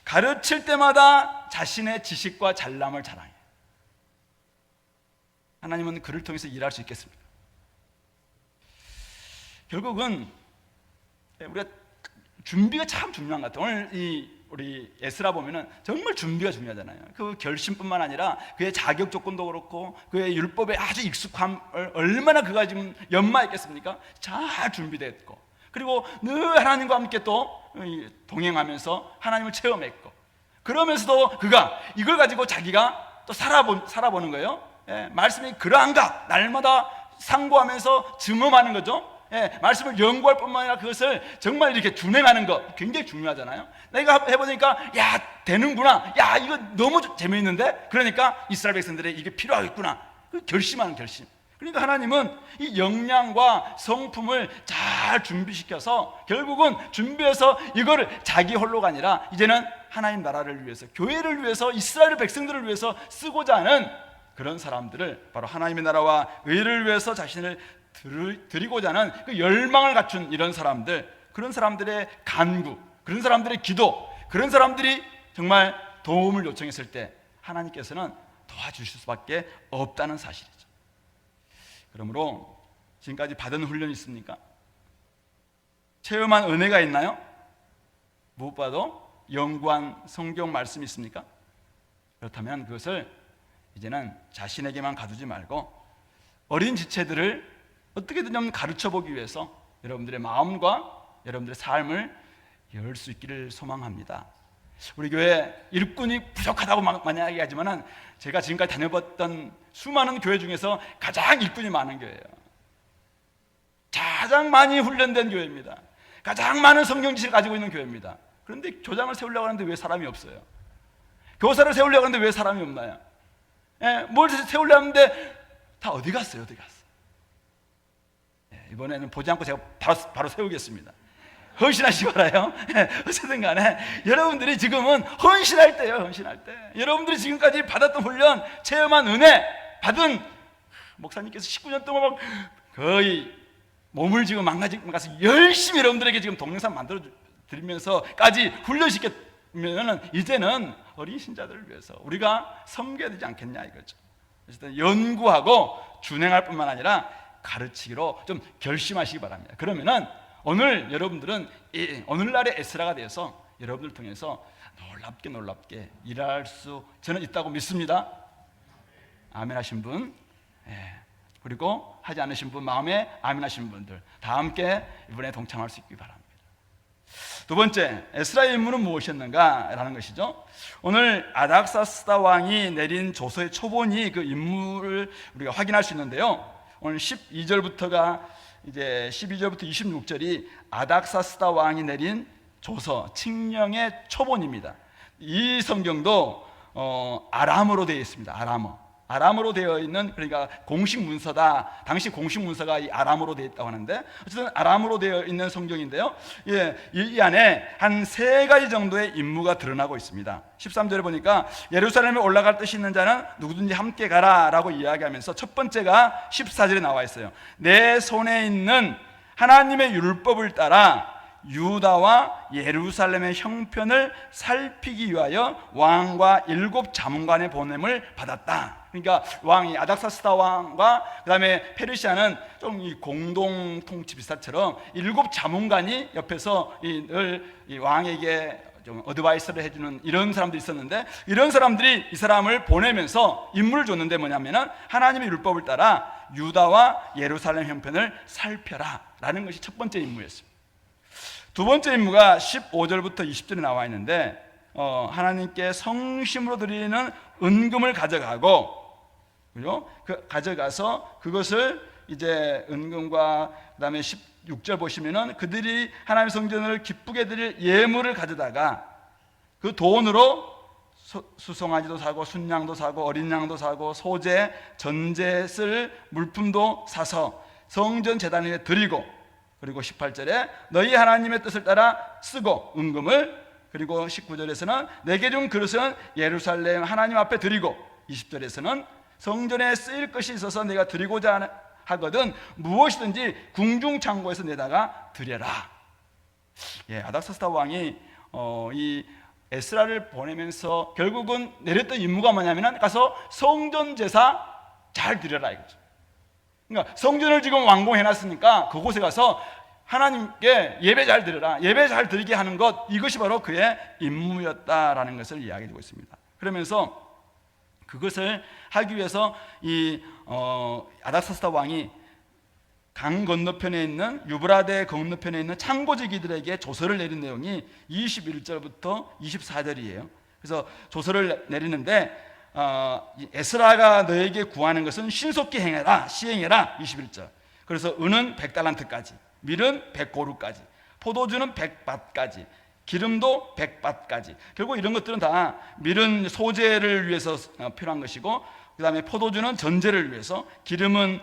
가르칠 때마다 자신의 지식과 잘남을 자랑해요. 하나님은 그를 통해서 일할 수 있겠습니까? 결국은 우리가 준비가 참 중요한 것 같아요. 오늘 우리 에스라 보면은 정말 준비가 중요하잖아요. 그 결심뿐만 아니라 그의 자격 조건도 그렇고 그의 율법에 아주 익숙함을 얼마나 그가 지금 연마했겠습니까? 잘 준비됐고, 그리고 늘 하나님과 함께 또 동행하면서 하나님을 체험했고, 그러면서도 그가 이걸 가지고 자기가 또 살아보는 거예요. 예, 말씀이 그러한가 날마다 상고하면서 증언하는 거죠. 예, 말씀을 연구할 뿐만 아니라 그것을 정말 이렇게 준행하는 것 굉장히 중요하잖아요. 내가 해보니까 야 되는구나, 야 이거 너무 재미있는데, 그러니까 이스라엘 백성들의 이게 필요하겠구나, 그 결심하는 결심. 그러니까 하나님은 이 역량과 성품을 잘 준비시켜서 결국은 준비해서 이거를 자기 홀로가 아니라 이제는 하나님 나라를 위해서, 교회를 위해서, 이스라엘 백성들을 위해서 쓰고자 하는 그런 사람들을, 바로 하나님의 나라와 의를 위해서 자신을 드리고자 하는 그 열망을 갖춘 이런 사람들, 그런 사람들의 간구, 그런 사람들의 기도, 그런 사람들이 정말 도움을 요청했을 때 하나님께서는 도와주실 수밖에 없다는 사실이죠. 그러므로 지금까지 받은 훈련이 있습니까? 체험한 은혜가 있나요? 무엇보다도 연구한 성경 말씀이 있습니까? 그렇다면 그것을 이제는 자신에게만 가두지 말고 어린 지체들을 어떻게든 좀 가르쳐 보기 위해서 여러분들의 마음과 여러분들의 삶을 열 수 있기를 소망합니다. 우리 교회 일꾼이 부족하다고 많이 이야기하지만 제가 지금까지 다녀봤던 수많은 교회 중에서 가장 일꾼이 많은 교회예요. 가장 많이 훈련된 교회입니다. 가장 많은 성경 지식을 가지고 있는 교회입니다. 그런데 교장을 세우려고 하는데 왜 사람이 없어요? 교사를 세우려고 하는데 왜 사람이 없나요? 예, 뭘 세우려고 하는데 다 어디 갔어요? 어디 갔어요? 예, 이번에는 보지 않고 제가 바로 세우겠습니다. 헌신하시기 바라요. 어쨌든 간에 여러분들이 지금은 헌신할 때예요. 헌신할 때 여러분들이 지금까지 받았던 훈련, 체험한 은혜 받은 목사님께서 19년 동안 막 거의 몸을 지금 망가져서 열심히 여러분들에게 지금 동영상 만들어 드리면서까지 훈련시켰으면 이제는 어린 신자들을 위해서 우리가 섬겨야 되지 않겠냐 이거죠. 어쨌든 연구하고 준행할 뿐만 아니라 가르치기로 좀 결심하시기 바랍니다. 그러면은 오늘 여러분들은 오늘날의 에스라가 되어서 여러분들 통해서 놀랍게 일할 수 저는 있다고 믿습니다. 아멘 하신 분, 그리고 하지 않으신 분, 마음에 아멘 하신 분들 다 함께 이번에 동참할 수 있기 바랍니다. 두 번째, 에스라의 임무는 무엇이었는가라는 것이죠. 오늘 아닥사스다 왕이 내린 조서의 초본이 그 임무를 우리가 확인할 수 있는데요. 오늘 12절부터가 이제 12절부터 26절이 아닥사스다 왕이 내린 조서 칙령의 초본입니다. 이 성경도 아람어로 되어 있습니다. 아람어로 되어 있는, 그러니까 공식 문서다. 당시 공식 문서가 이 아람어로 되어 있다고 하는데 어쨌든 아람어로 되어 있는 성경인데요. 예, 이 안에 한 3가지 정도의 임무가 드러나고 있습니다. 13절에 보니까 예루살렘에 올라갈 뜻이 있는 자는 누구든지 함께 가라 라고 이야기하면서 첫 번째가 14절에 나와 있어요. 내 손에 있는 하나님의 율법을 따라 유다와 예루살렘의 형편을 살피기 위하여 왕과 7 자문관의 보냄을 받았다. 그러니까 왕이 아닥사스다 왕과 그 다음에 페르시아는 좀 이 공동 통치 비슷처럼 7 자문관이 옆에서 늘 이 왕에게 좀 어드바이스를 해주는 이런 사람들이 있었는데, 이런 사람들이 이 사람을 보내면서 임무를 줬는데 뭐냐면은 하나님의 율법을 따라 유다와 예루살렘 형편을 살펴라 라는 것이 첫 번째 임무였습니다. 두 번째 임무가 15절부터 20절에 나와 있는데 하나님께 성심으로 드리는 은금을 가져가고, 그죠? 가져가서 그것을 이제 은금과 그다음에 16절 보시면은 그들이 하나님의 성전을 기쁘게 드릴 예물을 가져다가 그 돈으로 수송아지도 사고 순양도 사고 어린 양도 사고 소재 전제 쓸 물품도 사서 성전 제단 위에 드리고, 그리고 18절에 너희 하나님의 뜻을 따라 쓰고 은금을, 그리고 19절에서는 내게 준 그릇은 예루살렘 하나님 앞에 드리고, 20절에서는 성전에 쓰일 것이 있어서 내가 드리고자 하거든 무엇이든지 궁중 창고에서 내다가 드려라. 예, 아닥사스다 왕이 이 에스라를 보내면서 결국은 내렸던 임무가 뭐냐면 가서 성전 제사 잘 드려라 이거죠. 그러니까 성전을 지금 완공해놨으니까 그곳에 가서 하나님께 예배 잘 드려라, 예배 잘 드리게 하는 것, 이것이 바로 그의 임무였다라는 것을 이야기하고 있습니다. 그러면서 그것을 하기 위해서 이 아닥사스다 왕이 강 건너편에 있는 유브라데 건너편에 있는 창고지기들에게 조서를 내린 내용이 21절부터 24절이에요. 그래서 조서를 내리는데 에스라가 너에게 구하는 것은 신속히 행해라, 시행해라. 21절. 그래서 은은 100달란트까지, 밀은 100고루까지, 포도주는 100밭까지, 기름도 100밭까지. 결국 이런 것들은 다 밀은 소재를 위해서 필요한 것이고, 그 다음에 포도주는 전제를 위해서, 기름은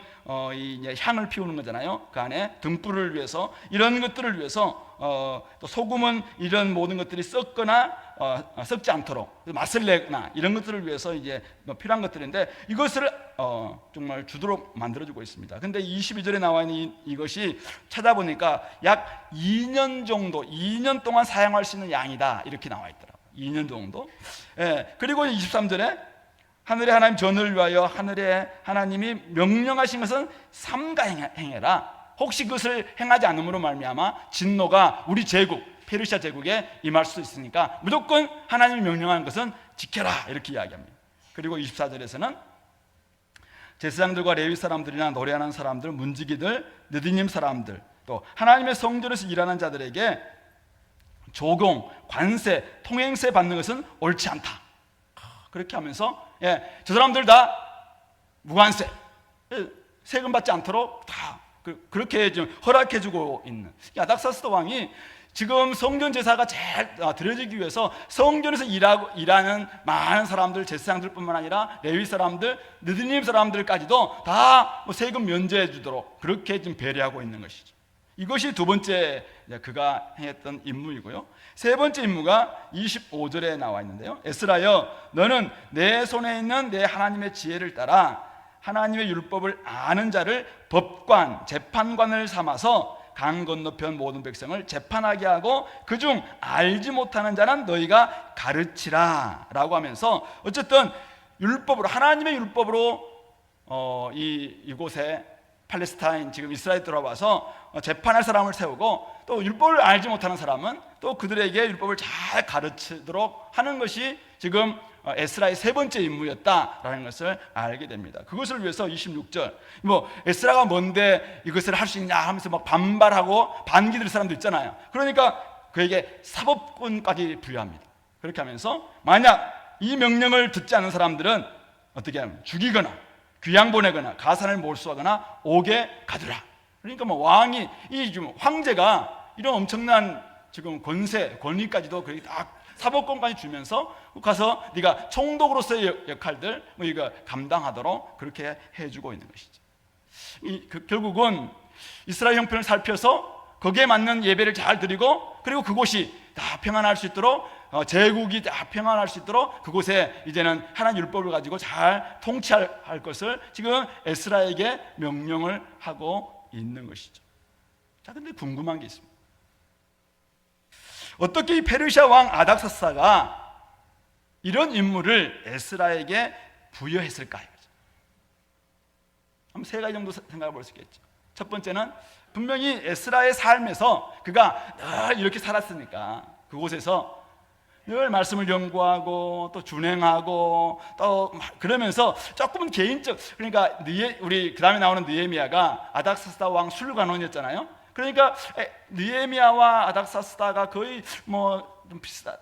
이 향을 피우는 거잖아요. 그 안에 등불을 위해서, 이런 것들을 위해서, 또 소금은 이런 모든 것들이 썩거나 썩지 않도록 맛을 내거나 이런 것들을 위해서 이제 필요한 것들인데, 이것을 정말 주도록 만들어주고 있습니다. 근데 22절에 나와 있는 이것이 찾아보니까 약 2년 정도, 2년 동안 사용할 수 있는 양이다, 이렇게 나와 있더라고요. 2년 정도. 예. 그리고 23절에 하늘의 하나님 전을 위하여 하늘의 하나님이 명령하신 것은 삼가 행해라. 혹시 그것을 행하지 않음으로 말미암아 진노가 우리 제국 페르시아 제국에 임할 수도 있으니까 무조건 하나님이 명령하는 것은 지켜라, 이렇게 이야기합니다. 그리고 24절에서는 제사장들과 레위 사람들이나 노래하는 사람들, 문지기들, 느디님 사람들, 또 하나님의 성전에서 일하는 자들에게 조공, 관세, 통행세 받는 것은 옳지 않다. 그렇게 하면서 저 사람들 다 무관세, 세금 받지 않도록 다 그렇게 좀 허락해주고 있는 아닥사스다 왕이 지금 성전 제사가 잘 드려지기 위해서 성전에서 일하는 많은 사람들, 제사장들뿐만 아니라 레위 사람들, 느디님 사람들까지도 다 세금 면제해 주도록 그렇게 좀 배려하고 있는 것이죠. 이것이 두 번째 그가 행했던 임무이고요. 세 번째 임무가 25절에 나와 있는데요. 에스라여, 너는 내 손에 있는 내 하나님의 지혜를 따라 하나님의 율법을 아는 자를 법관, 재판관을 삼아서 강 건너편 모든 백성을 재판하게 하고 그중 알지 못하는 자는 너희가 가르치라 라고 하면서, 어쨌든 율법으로, 하나님의 율법으로 이곳에 팔레스타인, 지금 이스라엘 들어와서 재판할 사람을 세우고, 또 율법을 알지 못하는 사람은 또 그들에게 율법을 잘 가르치도록 하는 것이 지금 에스라의 세 번째 임무였다라는 것을 알게 됩니다. 그것을 위해서 26절, 에스라가 뭔데 이것을 할 수 있냐 하면서 막 반발하고 반기들 사람도 있잖아요. 그러니까 그에게 사법권까지 부여합니다. 그렇게 하면서 만약 이 명령을 듣지 않는 사람들은 어떻게 하면 죽이거나 귀양 보내거나 가산을 몰수하거나 옥에 가두라. 그러니까 왕이, 이 지금 황제가 이런 엄청난 지금 권위까지도 거의 다 사법권까지 주면서 가서 네가 총독으로서의 역할들 이거 감당하도록 그렇게 해주고 있는 것이죠. 결국은 이스라엘 형편을 살펴서 거기에 맞는 예배를 잘 드리고, 그리고 그곳이 다 평안할 수 있도록, 제국이 다 평안할 수 있도록 그곳에 이제는 하나님 율법을 가지고 잘 통치할 것을 지금 에스라에게 명령을 하고 있는 것이죠. 자, 근데 궁금한 게 있습니다. 어떻게 이 페르시아 왕 아닥사스다가 이런 임무를 에스라에게 부여했을까요? 한번 세 가지 정도 생각해 볼 수 있겠죠. 첫 번째는 분명히 에스라의 삶에서 그가 늘 이렇게 살았으니까 그곳에서 늘 말씀을 연구하고 또 준행하고 또 그러면서 조금은 개인적, 그러니까 우리 그 다음에 나오는 느헤미야가 아닥사스다 왕 술관원이었잖아요. 그러니까 느헤미야와 아닥사스다가 거의 좀 비슷한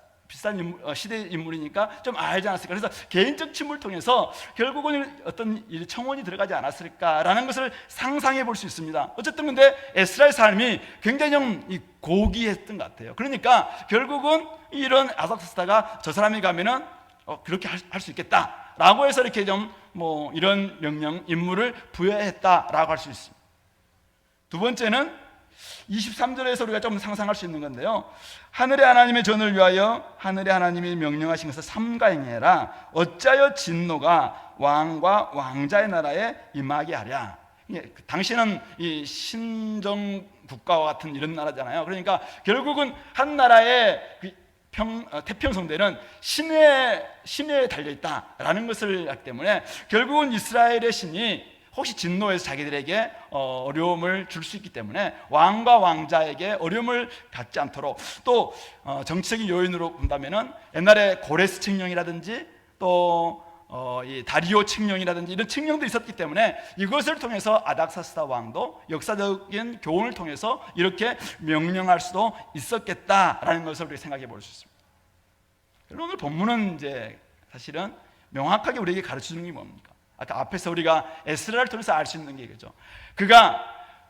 시대 인물이니까 좀 알지 않았을까. 그래서 개인적 친분을 통해서 결국은 어떤 청원이 들어가지 않았을까라는 것을 상상해 볼 수 있습니다. 어쨌든 근데 에스라의 삶이 굉장히 좀 고귀했던 것 같아요. 그러니까 결국은 이런 아닥사스다가 저 사람이 가면은 그렇게 할 수 있겠다라고 해서 이렇게 좀 이런 명령 임무를 부여했다라고 할 수 있습니다. 두 번째는 23절에서 우리가 좀 상상할 수 있는 건데요. 하늘의 하나님의 전을 위하여 하늘의 하나님이 명령하신 것을 삼가행해라. 어찌하여 진노가 왕과 왕자의 나라에 임하게 하랴. 당신은 이 신정 국가와 같은 이런 나라잖아요. 그러니까 결국은 한 나라의 태평성대는 신에 달려있다라는 것을 하기 때문에 결국은 이스라엘의 신이 혹시 진노해서 자기들에게 어려움을 줄 수 있기 때문에 왕과 왕자에게 어려움을 갖지 않도록, 또 정치적인 요인으로 본다면은 옛날에 고레스 칙령이라든지 또 이 다리오 칙령이라든지 이런 칙령도 있었기 때문에 이것을 통해서 아닥사스다 왕도 역사적인 교훈을 통해서 이렇게 명령할 수도 있었겠다라는 것을 우리가 생각해 볼 수 있습니다. 오늘 본문은 이제 사실은 명확하게 우리에게 가르쳐주는 게 뭡니까? 아까 앞에서 우리가 에스라를 통해서 알 수 있는 게 이거죠. 그가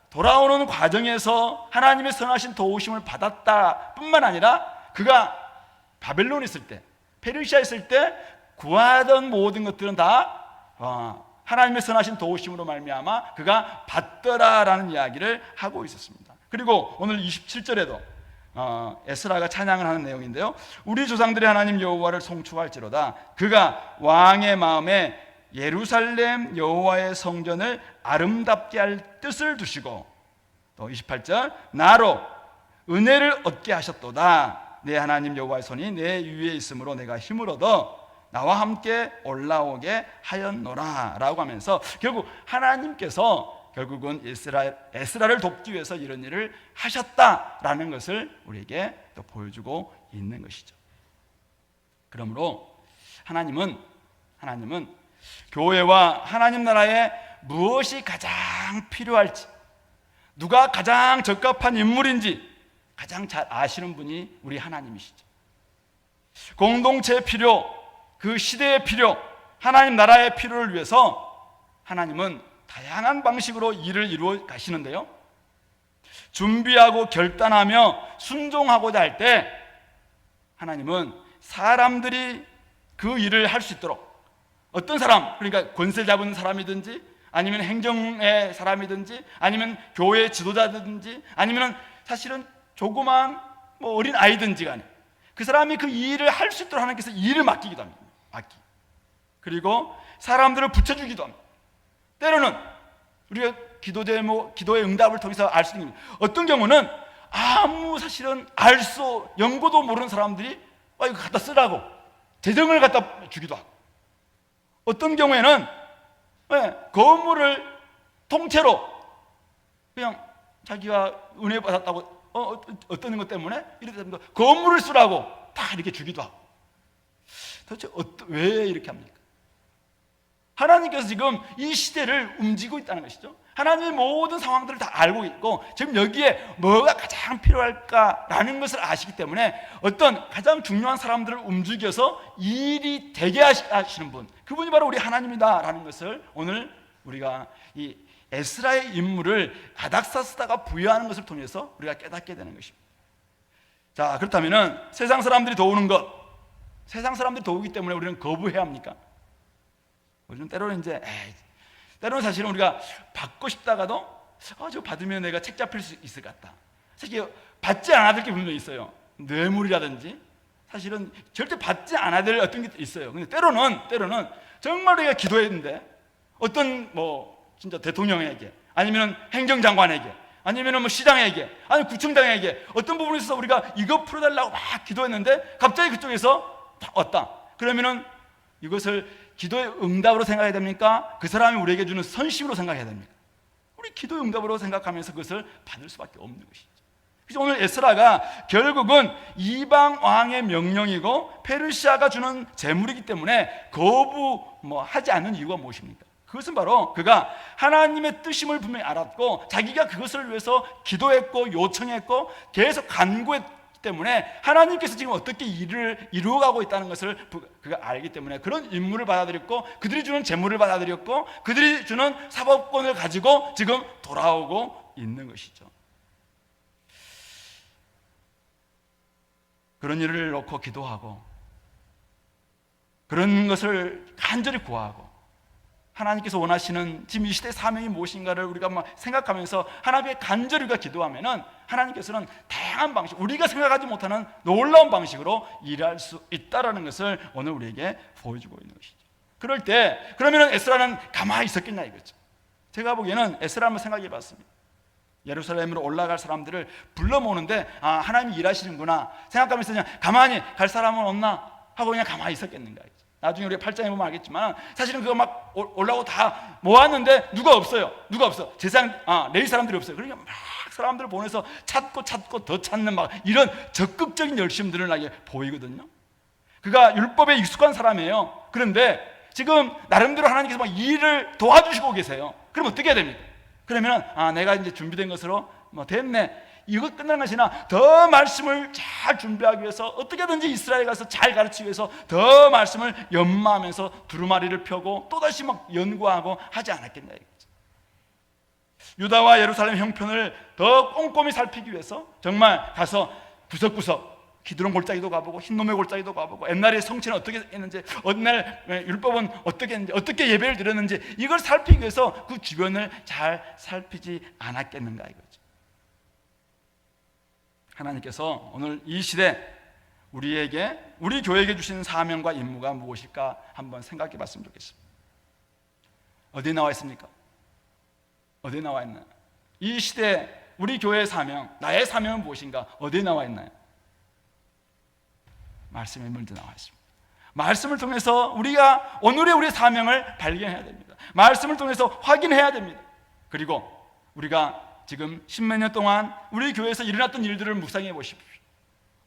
돌아오는 과정에서 하나님의 선하신 도우심을 받았다 뿐만 아니라 그가 바벨론에 있을 때, 페르시아에 있을 때 구하던 모든 것들은 다 하나님의 선하신 도우심으로 말미암아 그가 받더라라는 이야기를 하고 있었습니다. 그리고 오늘 27절에도 에스라가 찬양을 하는 내용인데요, 우리 조상들의 하나님 여호와를 송축할지로다 그가 왕의 마음에 예루살렘 여호와의 성전을 아름답게 할 뜻을 두시고, 또 28절 나로 은혜를 얻게 하셨도다 내 하나님 여호와의 손이 내 위에 있으므로 내가 힘을 얻어 나와 함께 올라오게 하였노라 라고 하면서 결국 하나님께서 결국은 에스라를 돕기 위해서 이런 일을 하셨다라는 것을 우리에게 또 보여주고 있는 것이죠. 그러므로 하나님은 교회와 하나님 나라에 무엇이 가장 필요할지, 누가 가장 적합한 인물인지 가장 잘 아시는 분이 우리 하나님이시죠. 공동체의 필요, 그 시대의 필요, 하나님 나라의 필요를 위해서 하나님은 다양한 방식으로 일을 이루어 가시는데요, 준비하고 결단하며 순종하고자 할 때 하나님은 사람들이 그 일을 할 수 있도록, 어떤 사람, 그러니까 권세 잡은 사람이든지 아니면 행정의 사람이든지 아니면 교회 지도자든지 아니면 사실은 조그만 어린 아이든지 간에 그 사람이 그 일을 할 수 있도록 하나님께서 일을 맡기기도 합니다. 그리고 사람들을 붙여주기도 합니다. 때로는 우리가 기도의 응답을 통해서 알 수 있는, 어떤 경우는 아무 사실은 연고도 모르는 사람들이 이거 갖다 쓰라고 재정을 갖다 주기도 하고, 어떤 경우에는 건물을 통째로 그냥 자기가 은혜 받았다고 어떤 것 때문에 이렇게 건물을 쓰라고 다 이렇게 주기도 하고, 도대체 왜 이렇게 합니까? 하나님께서 지금 이 시대를 움직이고 있다는 것이죠. 하나님의 모든 상황들을 다 알고 있고 지금 여기에 뭐가 가장 필요할까라는 것을 아시기 때문에 어떤 가장 중요한 사람들을 움직여서 일이 되게 하시는 분, 그분이 바로 우리 하나님이다라는 것을 오늘 우리가 이 에스라의 임무를 아닥사스다가 부여하는 것을 통해서 우리가 깨닫게 되는 것입니다. 자, 그렇다면은 세상 사람들이 도우는 것, 세상 사람들이 도우기 때문에 우리는 거부해야 합니까? 우리는 때로는 때로는 사실은 우리가 받고 싶다가도 저거 받으면 내가 책 잡힐 수 있을 것 같다. 사실 받지 않아야 될 게 분명히 있어요. 뇌물이라든지 사실은 절대 받지 않아야 될 어떤 게 있어요. 근데 때로는 정말 우리가 기도했는데 어떤 진짜 대통령에게 아니면 행정장관에게 아니면 시장에게 아니면 구청장에게 어떤 부분에 있어서 우리가 이거 풀어달라고 막 기도했는데 갑자기 그쪽에서 왔다. 그러면은 이것을 기도의 응답으로 생각해야 됩니까? 그 사람이 우리에게 주는 선심으로 생각해야 됩니까? 우리 기도의 응답으로 생각하면서 그것을 받을 수밖에 없는 것이죠. 그래서 오늘 에스라가 결국은 이방 왕의 명령이고 페르시아가 주는 재물이기 때문에 거부하지 않는 이유가 무엇입니까? 그것은 바로 그가 하나님의 뜻임을 분명히 알았고 자기가 그것을 위해서 기도했고 요청했고 계속 간구했기 때문에 하나님께서 지금 어떻게 일을 이루어가고 있다는 것을 그가 알기 때문에 그런 임무를 받아들였고 그들이 주는 재물을 받아들였고 그들이 주는 사법권을 가지고 지금 돌아오고 있는 것이죠. 그런 일을 놓고 기도하고 그런 것을 간절히 구하고 하나님께서 원하시는 지금 이 시대의 사명이 무엇인가를 우리가 생각하면서 하나님께 간절히 우리가 기도하면은 하나님께서는 다양한 방식, 우리가 생각하지 못하는 놀라운 방식으로 일할 수 있다라는 것을 오늘 우리에게 보여주고 있는 것이죠. 그럴 때 그러면은 에스라는 가만히 있었겠냐 이거죠. 제가 보기에는 에스라 한번 생각해 봤습니다. 예루살렘으로 올라갈 사람들을 불러 모으는데 하나님이 일하시는구나 생각하면서 그냥 가만히 갈 사람은 없나 하고 그냥 가만히 있었겠는가. 나중에 우리가 8장에 보면 알겠지만 사실은 그거 막 올라오고 다 모았는데 누가 없어요. 누가 없어. 레위 사람들이 없어요. 그러니까 막 사람들을 보내서 찾고 더 찾는 막 이런 적극적인 열심들을 나에게 보이거든요. 그가 율법에 익숙한 사람이에요. 그런데 지금 나름대로 하나님께서 막 일을 도와주시고 계세요. 그럼 어떻게 해야 됩니까? 그러면 내가 이제 준비된 것으로 됐네. 이거 끝나는 것이나 더 말씀을 잘 준비하기 위해서 어떻게든지 이스라엘 가서 잘 가르치기 위해서 더 말씀을 연마하면서 두루마리를 펴고 또다시 막 연구하고 하지 않았겠냐 이거죠. 유다와 예루살렘 형편을 더 꼼꼼히 살피기 위해서 정말 가서 구석구석 기드론 골짜기도 가보고 흰놈의 골짜기도 가보고 옛날에 성체는 어떻게 했는지 옛날 율법은 어떻게 했는지 어떻게 예배를 드렸는지 이걸 살피기 위해서 그 주변을 잘 살피지 않았겠는가 이거죠. 하나님께서 오늘 이 시대 우리 교회에게 주시는 사명과 임무가 무엇일까 한번 생각해 봤으면 좋겠습니다. 어디에 나와 있습니까? 어디에 나와 있나요? 이 시대 우리 교회의 사명, 나의 사명은 무엇인가? 어디에 나와 있나요? 말씀에 먼저 나와 있습니다. 말씀을 통해서 우리가 오늘의 우리의 사명을 발견해야 됩니다. 말씀을 통해서 확인해야 됩니다. 그리고 우리가 지금 십몇 년 동안 우리 교회에서 일어났던 일들을 묵상해 보십시오.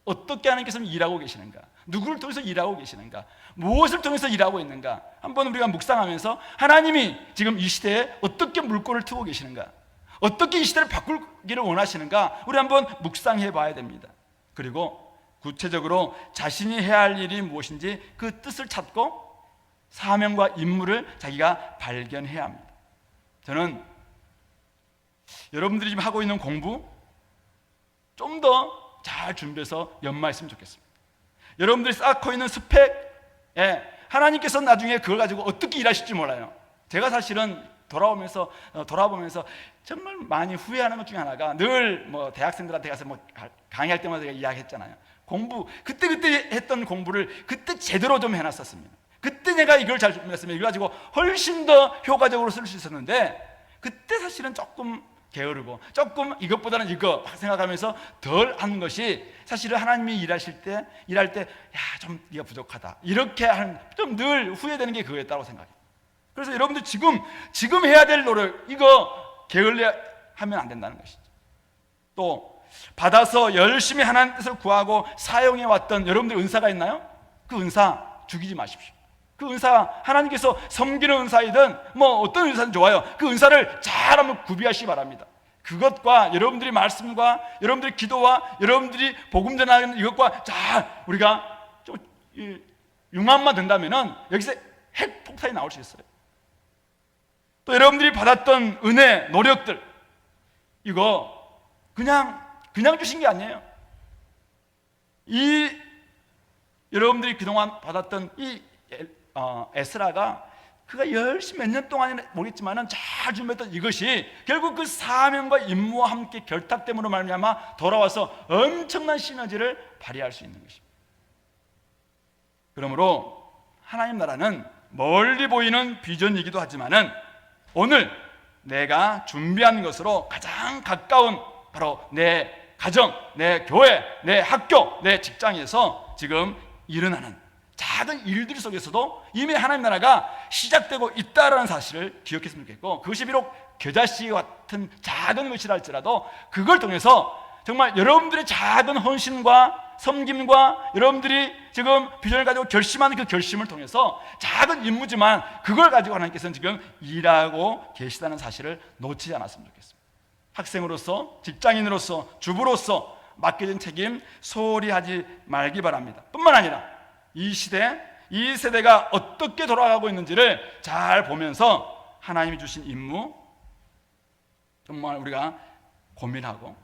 어떻게 하나님께서는 일하고 계시는가? 누구를 통해서 일하고 계시는가? 무엇을 통해서 일하고 있는가? 한번 우리가 묵상하면서 하나님이 지금 이 시대에 어떻게 물꼬를 트고 계시는가? 어떻게 이 시대를 바꾸기를 원하시는가? 우리 한번 묵상해 봐야 됩니다. 그리고 구체적으로 자신이 해야 할 일이 무엇인지 그 뜻을 찾고 사명과 임무를 자기가 발견해야 합니다. 저는 여러분들이 지금 하고 있는 공부 좀 더 잘 준비해서 연마했으면 좋겠습니다. 여러분들이 쌓고 있는 스펙, 하나님께서 나중에 그걸 가지고 어떻게 일하실지 몰라요. 제가 사실은 돌아보면서 정말 많이 후회하는 것 중에 하나가 늘 대학생들한테 가서 강의할 때마다 제가 이야기했잖아요. 공부 그때 했던 공부를 그때 제대로 좀 해놨었습니다. 그때 내가 이걸 잘 준비했으면 이걸 가지고 훨씬 더 효과적으로 쓸 수 있었는데 그때 사실은 조금 게으르고 조금 이것보다는 이거 생각하면서 덜 하는 것이 사실은 하나님이 일할 때 좀 네가 부족하다 이렇게 하는 좀 늘 후회되는 게 그거였다고 생각해요. 그래서 여러분들 지금 해야 될 노력 이거 게을리 하면 안 된다는 것이죠. 또 받아서 열심히 하나님 뜻을 구하고 사용해 왔던 여러분들 은사가 있나요? 그 은사 죽이지 마십시오. 그 은사 하나님께서 섬기는 은사이든 어떤 은사든 좋아요. 그 은사를 잘 한번 구비하시기 바랍니다. 그것과 여러분들이 말씀과 여러분들이 기도와 여러분들이 복음 전하는 이것과 잘 우리가 좀 융합만 된다면은 여기서 핵폭탄이 나올 수 있어요. 또 여러분들이 받았던 은혜, 노력들 이거 그냥 주신 게 아니에요. 이 여러분들이 그동안 받았던 이 에스라가 그가 열심히 몇 년 동안이나 모르겠지만은 잘 준비했던 이것이 결국 그 사명과 임무와 함께 결탁됨으로 말미암아 돌아와서 엄청난 시너지를 발휘할 수 있는 것입니다. 그러므로 하나님 나라는 멀리 보이는 비전이기도 하지만은 오늘 내가 준비한 것으로 가장 가까운 바로 내 가정, 내 교회, 내 학교, 내 직장에서 지금 일어나는 작은 일들 속에서도 이미 하나님 나라가 시작되고 있다는 사실을 기억했으면 좋겠고 그것이 비록 겨자씨 같은 작은 것이라 할지라도 그걸 통해서 정말 여러분들의 작은 헌신과 섬김과 여러분들이 지금 비전을 가지고 결심하는 그 결심을 통해서 작은 임무지만 그걸 가지고 하나님께서는 지금 일하고 계시다는 사실을 놓치지 않았으면 좋겠습니다. 학생으로서, 직장인으로서, 주부로서 맡겨진 책임 소홀히 하지 말기 바랍니다. 뿐만 아니라 이 시대, 이 세대가 어떻게 돌아가고 있는지를 잘 보면서 하나님이 주신 임무 정말 우리가 고민하고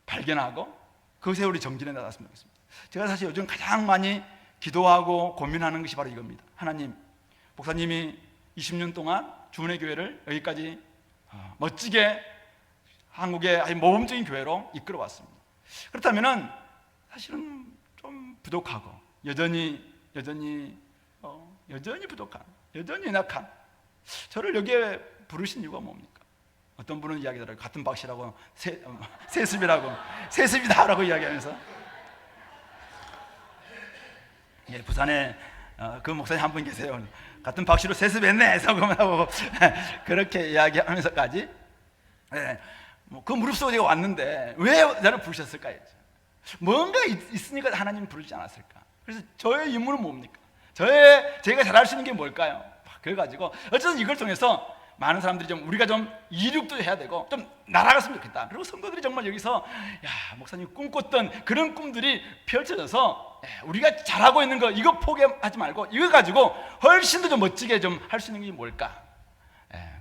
발견하고 그것에 우리 정진해 나갔으면 좋겠습니다. 제가 사실 요즘 가장 많이 기도하고 고민하는 것이 바로 이겁니다. 하나님, 목사님이 20년 동안 주은혜 교회를 여기까지 멋지게 한국의 아주 모범적인 교회로 이끌어 왔습니다. 그렇다면은 사실은 좀 부족하고 여전히 부족한, 여전히 연약한 저를 여기에 부르신 이유가 뭡니까? 어떤 분은 이야기하더라고요. 같은 박씨라고 세습이다라고 이야기하면서 부산에 그 목사님 한 분 계세요. 같은 박씨로 세습했네 소금하고 그렇게 이야기하면서까지 그 무릎 속에 왔는데 왜 나를 부르셨을까 했죠. 뭔가 있으니까 하나님 부르지 않았을까. 그래서 저의 임무는 뭡니까? 제가 잘할 수 있는 게 뭘까요? 그래가지고 어쨌든 이걸 통해서 많은 사람들이 좀 우리가 좀 이륙도 해야 되고 좀 날아갔으면 좋겠다. 그리고 성도들이 정말 여기서 목사님 꿈꿨던 그런 꿈들이 펼쳐져서 우리가 잘하고 있는 거 이거 포기하지 말고 이거 가지고 훨씬 더 좀 멋지게 좀 할 수 있는 게 뭘까?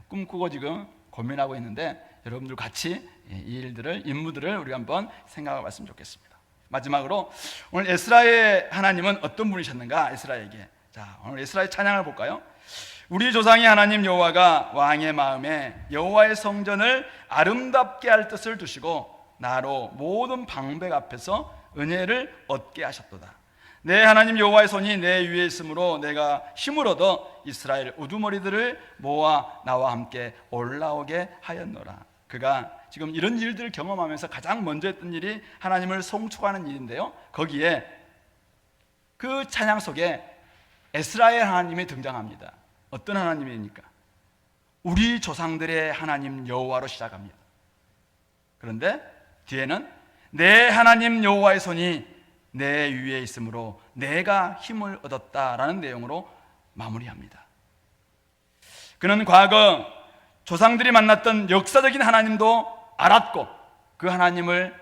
꿈꾸고 지금 고민하고 있는데 여러분들 같이 이 일들을 임무들을 우리가 한번 생각해 봤으면 좋겠습니다. 마지막으로 오늘 에스라의 하나님은 어떤 분이셨는가? 에스라에게 자 오늘 에스라의 찬양을 볼까요? 우리 조상의 하나님 여호와가 왕의 마음에 여호와의 성전을 아름답게 할 뜻을 두시고 나로 모든 방백 앞에서 은혜를 얻게 하셨도다. 내 하나님 여호와의 손이 내 위에 있으므로 내가 힘을 얻어 이스라엘 우두머리들을 모아 나와 함께 올라오게 하였노라. 그가 지금 이런 일들을 경험하면서 가장 먼저 했던 일이 하나님을 송축하는 일인데요, 거기에 그 찬양 속에 에스라의 하나님이 등장합니다. 어떤 하나님입니까? 우리 조상들의 하나님 여호와로 시작합니다. 그런데 뒤에는 내 하나님 여호와의 손이 내 위에 있으므로 내가 힘을 얻었다라는 내용으로 마무리합니다. 그는 과거 조상들이 만났던 역사적인 하나님도 알았고 그 하나님을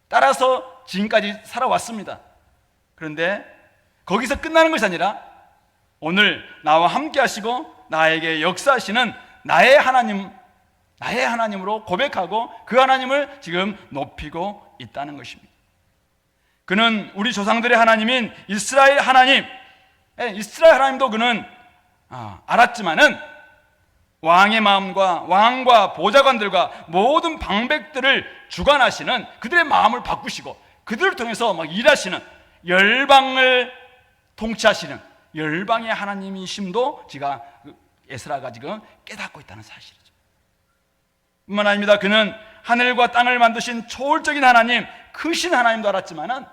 따라서 지금까지 살아왔습니다. 그런데 거기서 끝나는 것이 아니라 오늘 나와 함께 하시고 나에게 역사하시는 나의 하나님으로 고백하고 그 하나님을 지금 높이고 있다는 것입니다. 그는 우리 조상들의 하나님인 이스라엘 하나님, 이스라엘 하나님도 그는 알았지만은 왕의 마음과 왕과 보좌관들과 모든 방백들을 주관하시는 그들의 마음을 바꾸시고 그들을 통해서 막 일하시는 열방을 통치하시는 열방의 하나님이심도 제가 에스라가 지금 깨닫고 있다는 사실이죠. 뿐만 아닙니다. 그는 하늘과 땅을 만드신 초월적인 하나님, 크신 하나님도 알았지만은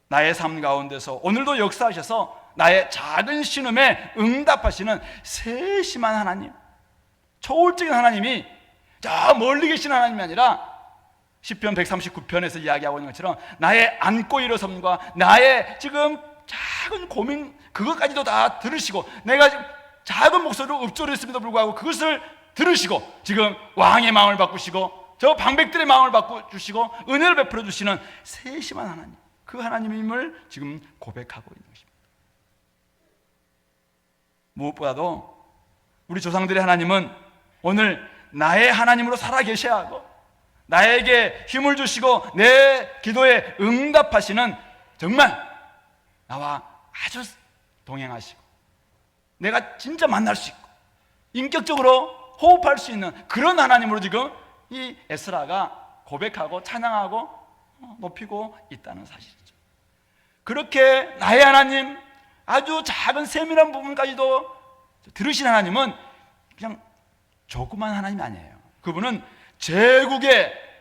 나의 삶 가운데서 오늘도 역사하셔서 나의 작은 신음에 응답하시는 세심한 하나님, 초월적인 하나님이 저 멀리 계신 하나님이 아니라 시편 139편에서 이야기하고 있는 것처럼 나의 안고 일어섬과 나의 지금 작은 고민 그것까지도 다 들으시고 내가 지금 작은 목소리로 읊조렸음에도 불구하고 그것을 들으시고 지금 왕의 마음을 바꾸시고 저 방백들의 마음을 바꿔주시고 은혜를 베풀어 주시는 세심한 하나님, 그 하나님임을 지금 고백하고 있는 것입니다. 무엇보다도 우리 조상들의 하나님은 오늘 나의 하나님으로 살아 계셔야 하고 나에게 힘을 주시고 내 기도에 응답하시는 정말 나와 아주 동행하시고 내가 진짜 만날 수 있고 인격적으로 호흡할 수 있는 그런 하나님으로 지금 이 에스라가 고백하고 찬양하고 높이고 있다는 사실이죠. 그렇게 나의 하나님, 아주 작은 세밀한 부분까지도 들으신 하나님은 그냥 조그만 하나님이 아니에요. 그분은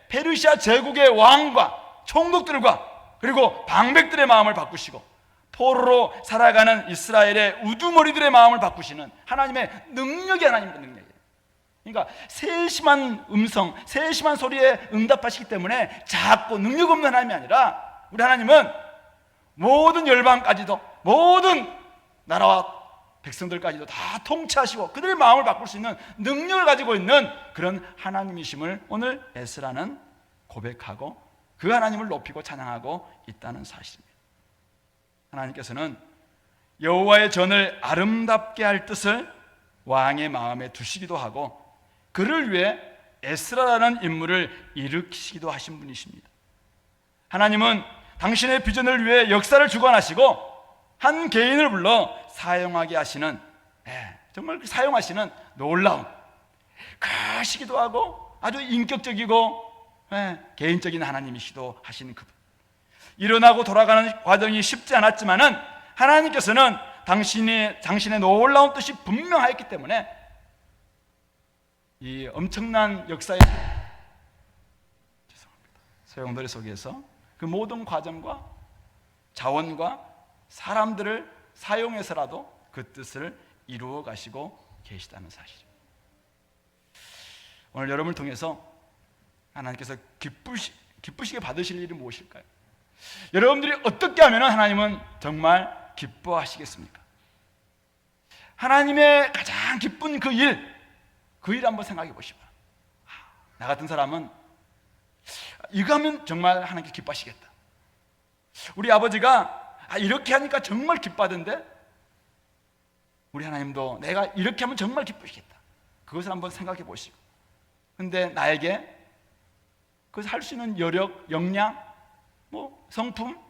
페르시아 제국의 왕과 총독들과 그리고 방백들의 마음을 바꾸시고 포로로 살아가는 이스라엘의 우두머리들의 마음을 바꾸시는 하나님의 능력이 하나님의 능력이에요. 그러니까 세심한 음성, 세심한 소리에 응답하시기 때문에 작고 능력 없는 하나님이 아니라 우리 하나님은 모든 열방까지도 모든 나라와 백성들까지도 다 통치하시고 그들의 마음을 바꿀 수 있는 능력을 가지고 있는 그런 하나님이심을 오늘 에스라는 고백하고 그 하나님을 높이고 찬양하고 있다는 사실입니다. 하나님께서는 여호와의 전을 아름답게 할 뜻을 왕의 마음에 두시기도 하고 그를 위해 에스라라는 인물을 일으키시기도 하신 분이십니다. 하나님은 당신의 비전을 위해 역사를 주관하시고 한 개인을 불러 사용하게 하시는 정말 사용하시는 놀라운 크시기도 하고 아주 인격적이고 개인적인 하나님이시도 하시는 그분. 일어나고 돌아가는 과정이 쉽지 않았지만은 하나님께서는 당신의 놀라운 뜻이 분명하였기 때문에 이 엄청난 역사의 소용돌이 속에서 그 모든 과정과 자원과 사람들을 사용해서라도 그 뜻을 이루어 가시고 계시다는 사실입니다. 오늘 여러분을 통해서 하나님께서 기쁘시게 받으실 일이 무엇일까요? 여러분들이 어떻게 하면 하나님은 정말 기뻐하시겠습니까? 하나님의 가장 기쁜 그 일 한번 생각해 보시고, 나 같은 사람은 이거 하면 정말 하나님께 기뻐하시겠다. 우리 아버지가 이렇게 하니까 정말 기뻐하던데 우리 하나님도 내가 이렇게 하면 정말 기쁘시겠다. 그것을 한번 생각해 보시고, 근데 나에게 그것을 할 수 있는 여력, 역량, 성품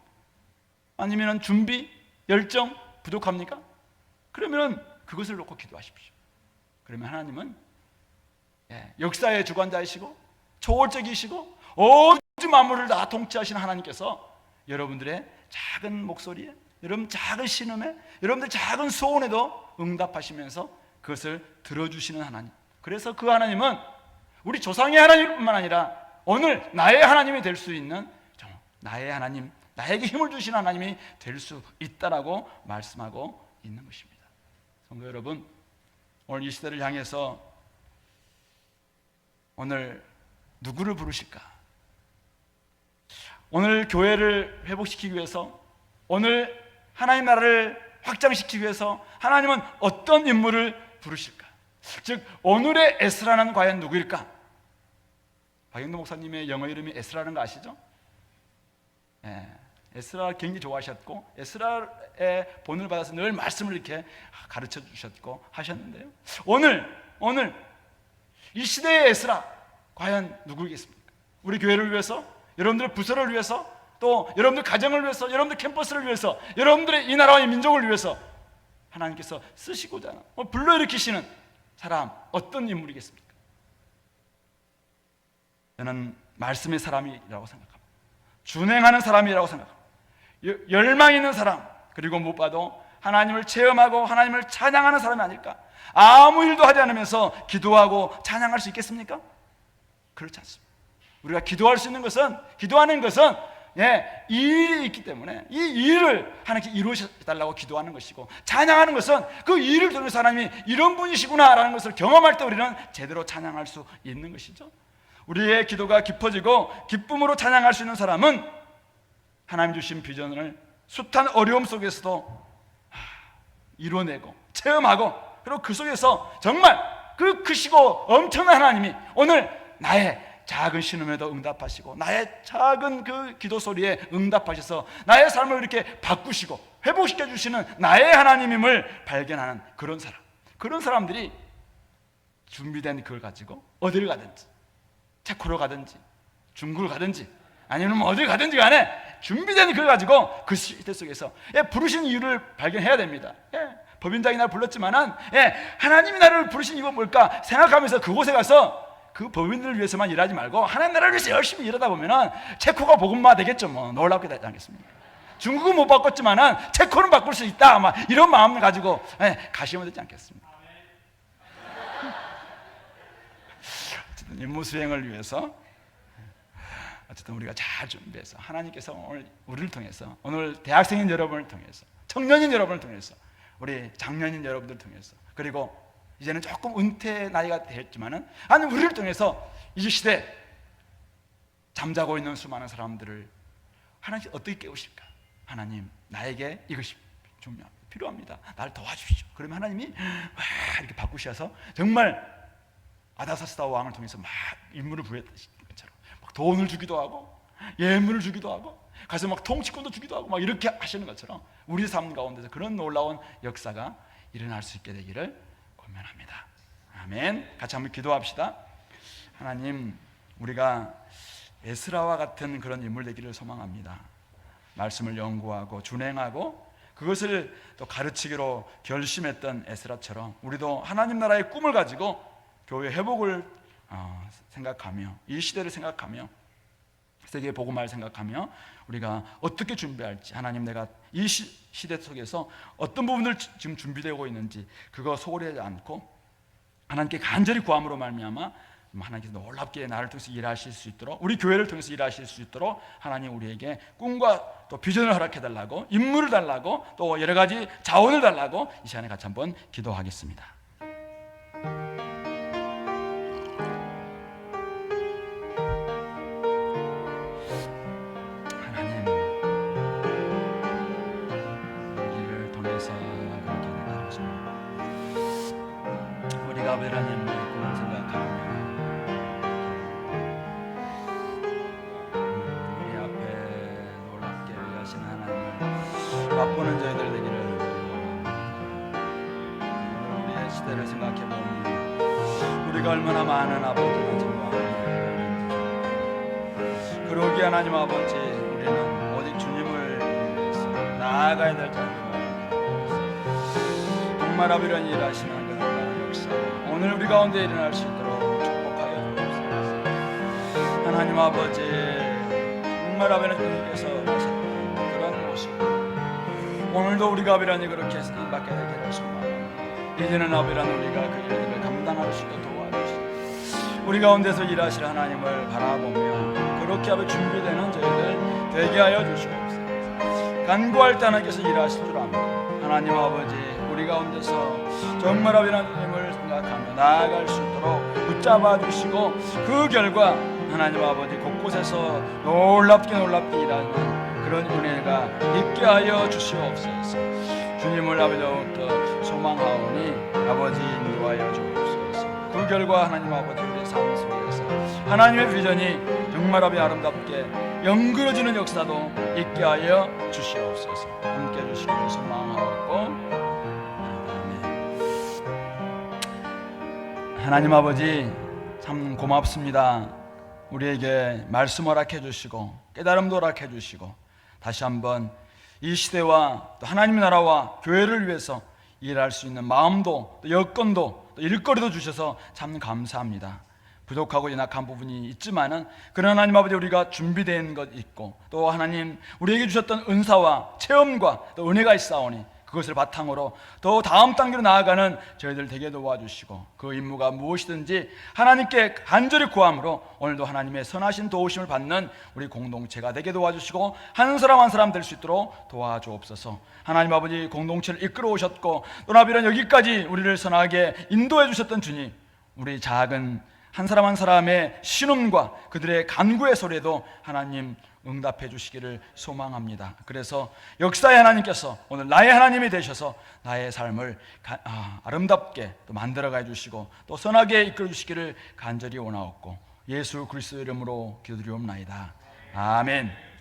아니면 준비, 열정 부족합니까? 그러면 그것을 놓고 기도하십시오. 그러면 하나님은 역사의 주관자이시고 초월적이시고 온 만물을 다 통치하시는 하나님께서 여러분들의 작은 목소리에, 여러분 작은 신음에, 여러분들 작은 소원에도 응답하시면서 그것을 들어주시는 하나님. 그래서 그 하나님은 우리 조상의 하나님뿐만 아니라 오늘 나의 하나님이 될 수 있는 나의 하나님, 나에게 힘을 주시는 하나님이 될 수 있다라고 말씀하고 있는 것입니다. 성도 여러분, 오늘 이 시대를 향해서 오늘 누구를 부르실까? 오늘 교회를 회복시키기 위해서, 오늘 하나님 나라를 확장시키기 위해서 하나님은 어떤 인물을 부르실까? 즉 오늘의 에스라는 과연 누구일까? 박영도 목사님의 영어 이름이 에스라는 거 아시죠? 에스라 굉장히 좋아하셨고 에스라의 본을 받아서 늘 말씀을 이렇게 가르쳐 주셨고 하셨는데요, 오늘 이 시대의 에스라 과연 누구겠습니까? 우리 교회를 위해서, 여러분들의 부서를 위해서, 또 여러분들 가정을 위해서, 여러분들 캠퍼스를 위해서, 여러분들의 이 나라와 이 민족을 위해서 하나님께서 쓰시고자 불러일으키시는 사람, 어떤 인물이겠습니까? 저는 말씀의 사람이라고 생각합니다. 준행하는 사람이라고 생각합니다. 열망 있는 사람, 그리고 무엇보다도 하나님을 체험하고 하나님을 찬양하는 사람이 아닐까? 아무 일도 하지 않으면서 기도하고 찬양할 수 있겠습니까? 그렇지 않습니다. 우리가 기도할 수 있는 것은, 기도하는 것은 이 일이 있기 때문에 이 일을 하나님께 이루어달라고 기도하는 것이고, 찬양하는 것은 그 일을 통해서 하나님이 이런 분이시구나라는 것을 경험할 때 우리는 제대로 찬양할 수 있는 것이죠. 우리의 기도가 깊어지고 기쁨으로 찬양할 수 있는 사람은 하나님 주신 비전을 숱한 어려움 속에서도 이뤄내고 체험하고, 그리고 그 속에서 정말 그 크시고 엄청난 하나님이 오늘 나의 작은 신음에도 응답하시고 나의 작은 그 기도 소리에 응답하셔서 나의 삶을 이렇게 바꾸시고 회복시켜 주시는 나의 하나님임을 발견하는 그런 사람들이 준비된 그걸 가지고 어디를 가든지, 체코로 가든지 중국을 가든지 아니면 어딜 가든지 간에 준비된 그걸 가지고 그 시대 속에서 부르신 이유를 발견해야 됩니다. 법인장이 나를 불렀지만은 하나님이 나를 부르신 이유가 뭘까 생각하면서 그곳에 가서 그 법인들을 위해서만 일하지 말고 하나님 나라를 위해서 열심히 일하다 보면은 체코가 복음화 되겠죠. 놀랍게 되지 않겠습니까? 중국은 못 바꿨지만은 체코는 바꿀 수 있다, 아마 이런 마음을 가지고 가시면 되지 않겠습니까? 어쨌든 임무 수행을 위해서 어쨌든 우리가 잘 준비해서 하나님께서 오늘 우리를 통해서, 오늘 대학생인 여러분을 통해서, 청년인 여러분을 통해서, 우리 장년인 여러분들을 통해서, 그리고 이제는 조금 은퇴 나이가 됐지만은 하나님 우리를 통해서 이 시대 잠자고 있는 수많은 사람들을 하나님 어떻게 깨우실까? 하나님 나에게 이것이 필요합니다. 나를 도와주십시오. 그러면 하나님이 이렇게 바꾸셔서 정말 아다사스다 왕을 통해서 막 임무를 부여했던 것처럼 막 돈을 주기도 하고 예물을 주기도 하고 가서 막 통치권도 주기도 하고 막 이렇게 하시는 것처럼 우리 삶 가운데서 그런 놀라운 역사가 일어날 수 있게 되기를 고면합니다. 아멘. 같이 한번 기도합시다. 하나님, 우리가 에스라와 같은 그런 인물 되기를 소망합니다. 말씀을 연구하고 준행하고 그것을 또 가르치기로 결심했던 에스라처럼 우리도 하나님 나라의 꿈을 가지고 교회 회복을 생각하며 이 시대를 생각하며 세계 복음화를 생각하며 우리가 어떻게 준비할지, 하나님 내가 이 시대 속에서 어떤 부분을 지금 준비되고 있는지 그거 소홀히 하지 않고 하나님께 간절히 구함으로 말미암아 하나님께서 놀랍게 나를 통해서 일하실 수 있도록, 우리 교회를 통해서 일하실 수 있도록 하나님 우리에게 꿈과 또 비전을 허락해 달라고, 인물을 달라고, 또 여러 가지 자원을 달라고 이 시간에 같이 한번 기도하겠습니다. 하나님, 우리를 통해서 그렇게 나가십니다. 우리가 하나님의 꿈을 생각하며 우리 앞에 놀랍게 일하시는 하나님을 맛보는 저희들 되기를 원합니다. 우리의 시대를 생각해 보면 우리가 얼마나 많은 아버지와 정말 그러기에 하나님 아버지, 우리는 오직 주님을 위해서 나아가야 될 자입니다. 정말 아버지는 일하시는 그 놀라운 역사 오늘 우리 가운데 일어날 수 있도록 축복하여 주옵소서. 하나님 아버지, 정말 아버지는 주님께서 하셨던 그런 모습 오늘도 우리가 아버지는 그렇게 쓰임받게 되기를 소망합니다. 이제는 아버지는 우리가 그 일들을 감당할 수 있도록 도와주시고 우리 가운데서 일하실 하나님을 바라보며 그렇게 아버지 준비되는 저희들 되게 하여 주시옵소서. 간구할 때 하나님께서 일하실 줄 압니다. 하나님 아버지, 우리 가운데서 정말 아버지 하나님을 생각하며 나아갈 수 있도록 붙잡아 주시고 그 결과 하나님 아버지 곳곳에서 놀랍게 일하는 그런 은혜가 있게 하여 주시옵소서. 주님을 아버지 더욱더 소망하오니 아버지 인도하여 주옵소서. 그 결과 하나님 아버지 우리 삶 속에서 하나님의 비전이 정말 아버지 아름답게 연그러지는 역사도 있게 하여 주시옵소서. 함께 해주시기를 소망하고, 하나님 아버지 참 고맙습니다. 우리에게 말씀 허락해 주시고 깨달음도 허락해 주시고 다시 한번 이 시대와 또 하나님의 나라와 교회를 위해서 일할 수 있는 마음도 또 여건도 또 일거리도 주셔서 참 감사합니다. 부족하고 연약한 부분이 있지만은 그런 하나님 아버지 우리가 준비된 것 있고 또 하나님 우리에게 주셨던 은사와 체험과 또 은혜가 있사오니 그것을 바탕으로 더 다음 단계로 나아가는 저희들 되게 도와주시고 그 임무가 무엇이든지 하나님께 간절히 구함으로 오늘도 하나님의 선하신 도우심을 받는 우리 공동체가 되게 도와주시고 한 사람 한 사람 될 수 있도록 도와주옵소서. 하나님 아버지 공동체를 이끌어 오셨고 또 나비는 여기까지 우리를 선하게 인도해 주셨던 주님, 우리 작은 한 사람 한 사람의 신음과 그들의 간구의 소리에도 하나님 응답해 주시기를 소망합니다. 그래서 역사의 하나님께서 오늘 나의 하나님이 되셔서 나의 삶을 아름답게 또 만들어가 주시고 또 선하게 이끌어 주시기를 간절히 원하옵고 예수 그리스도 이름으로 기도드리옵나이다. 아멘.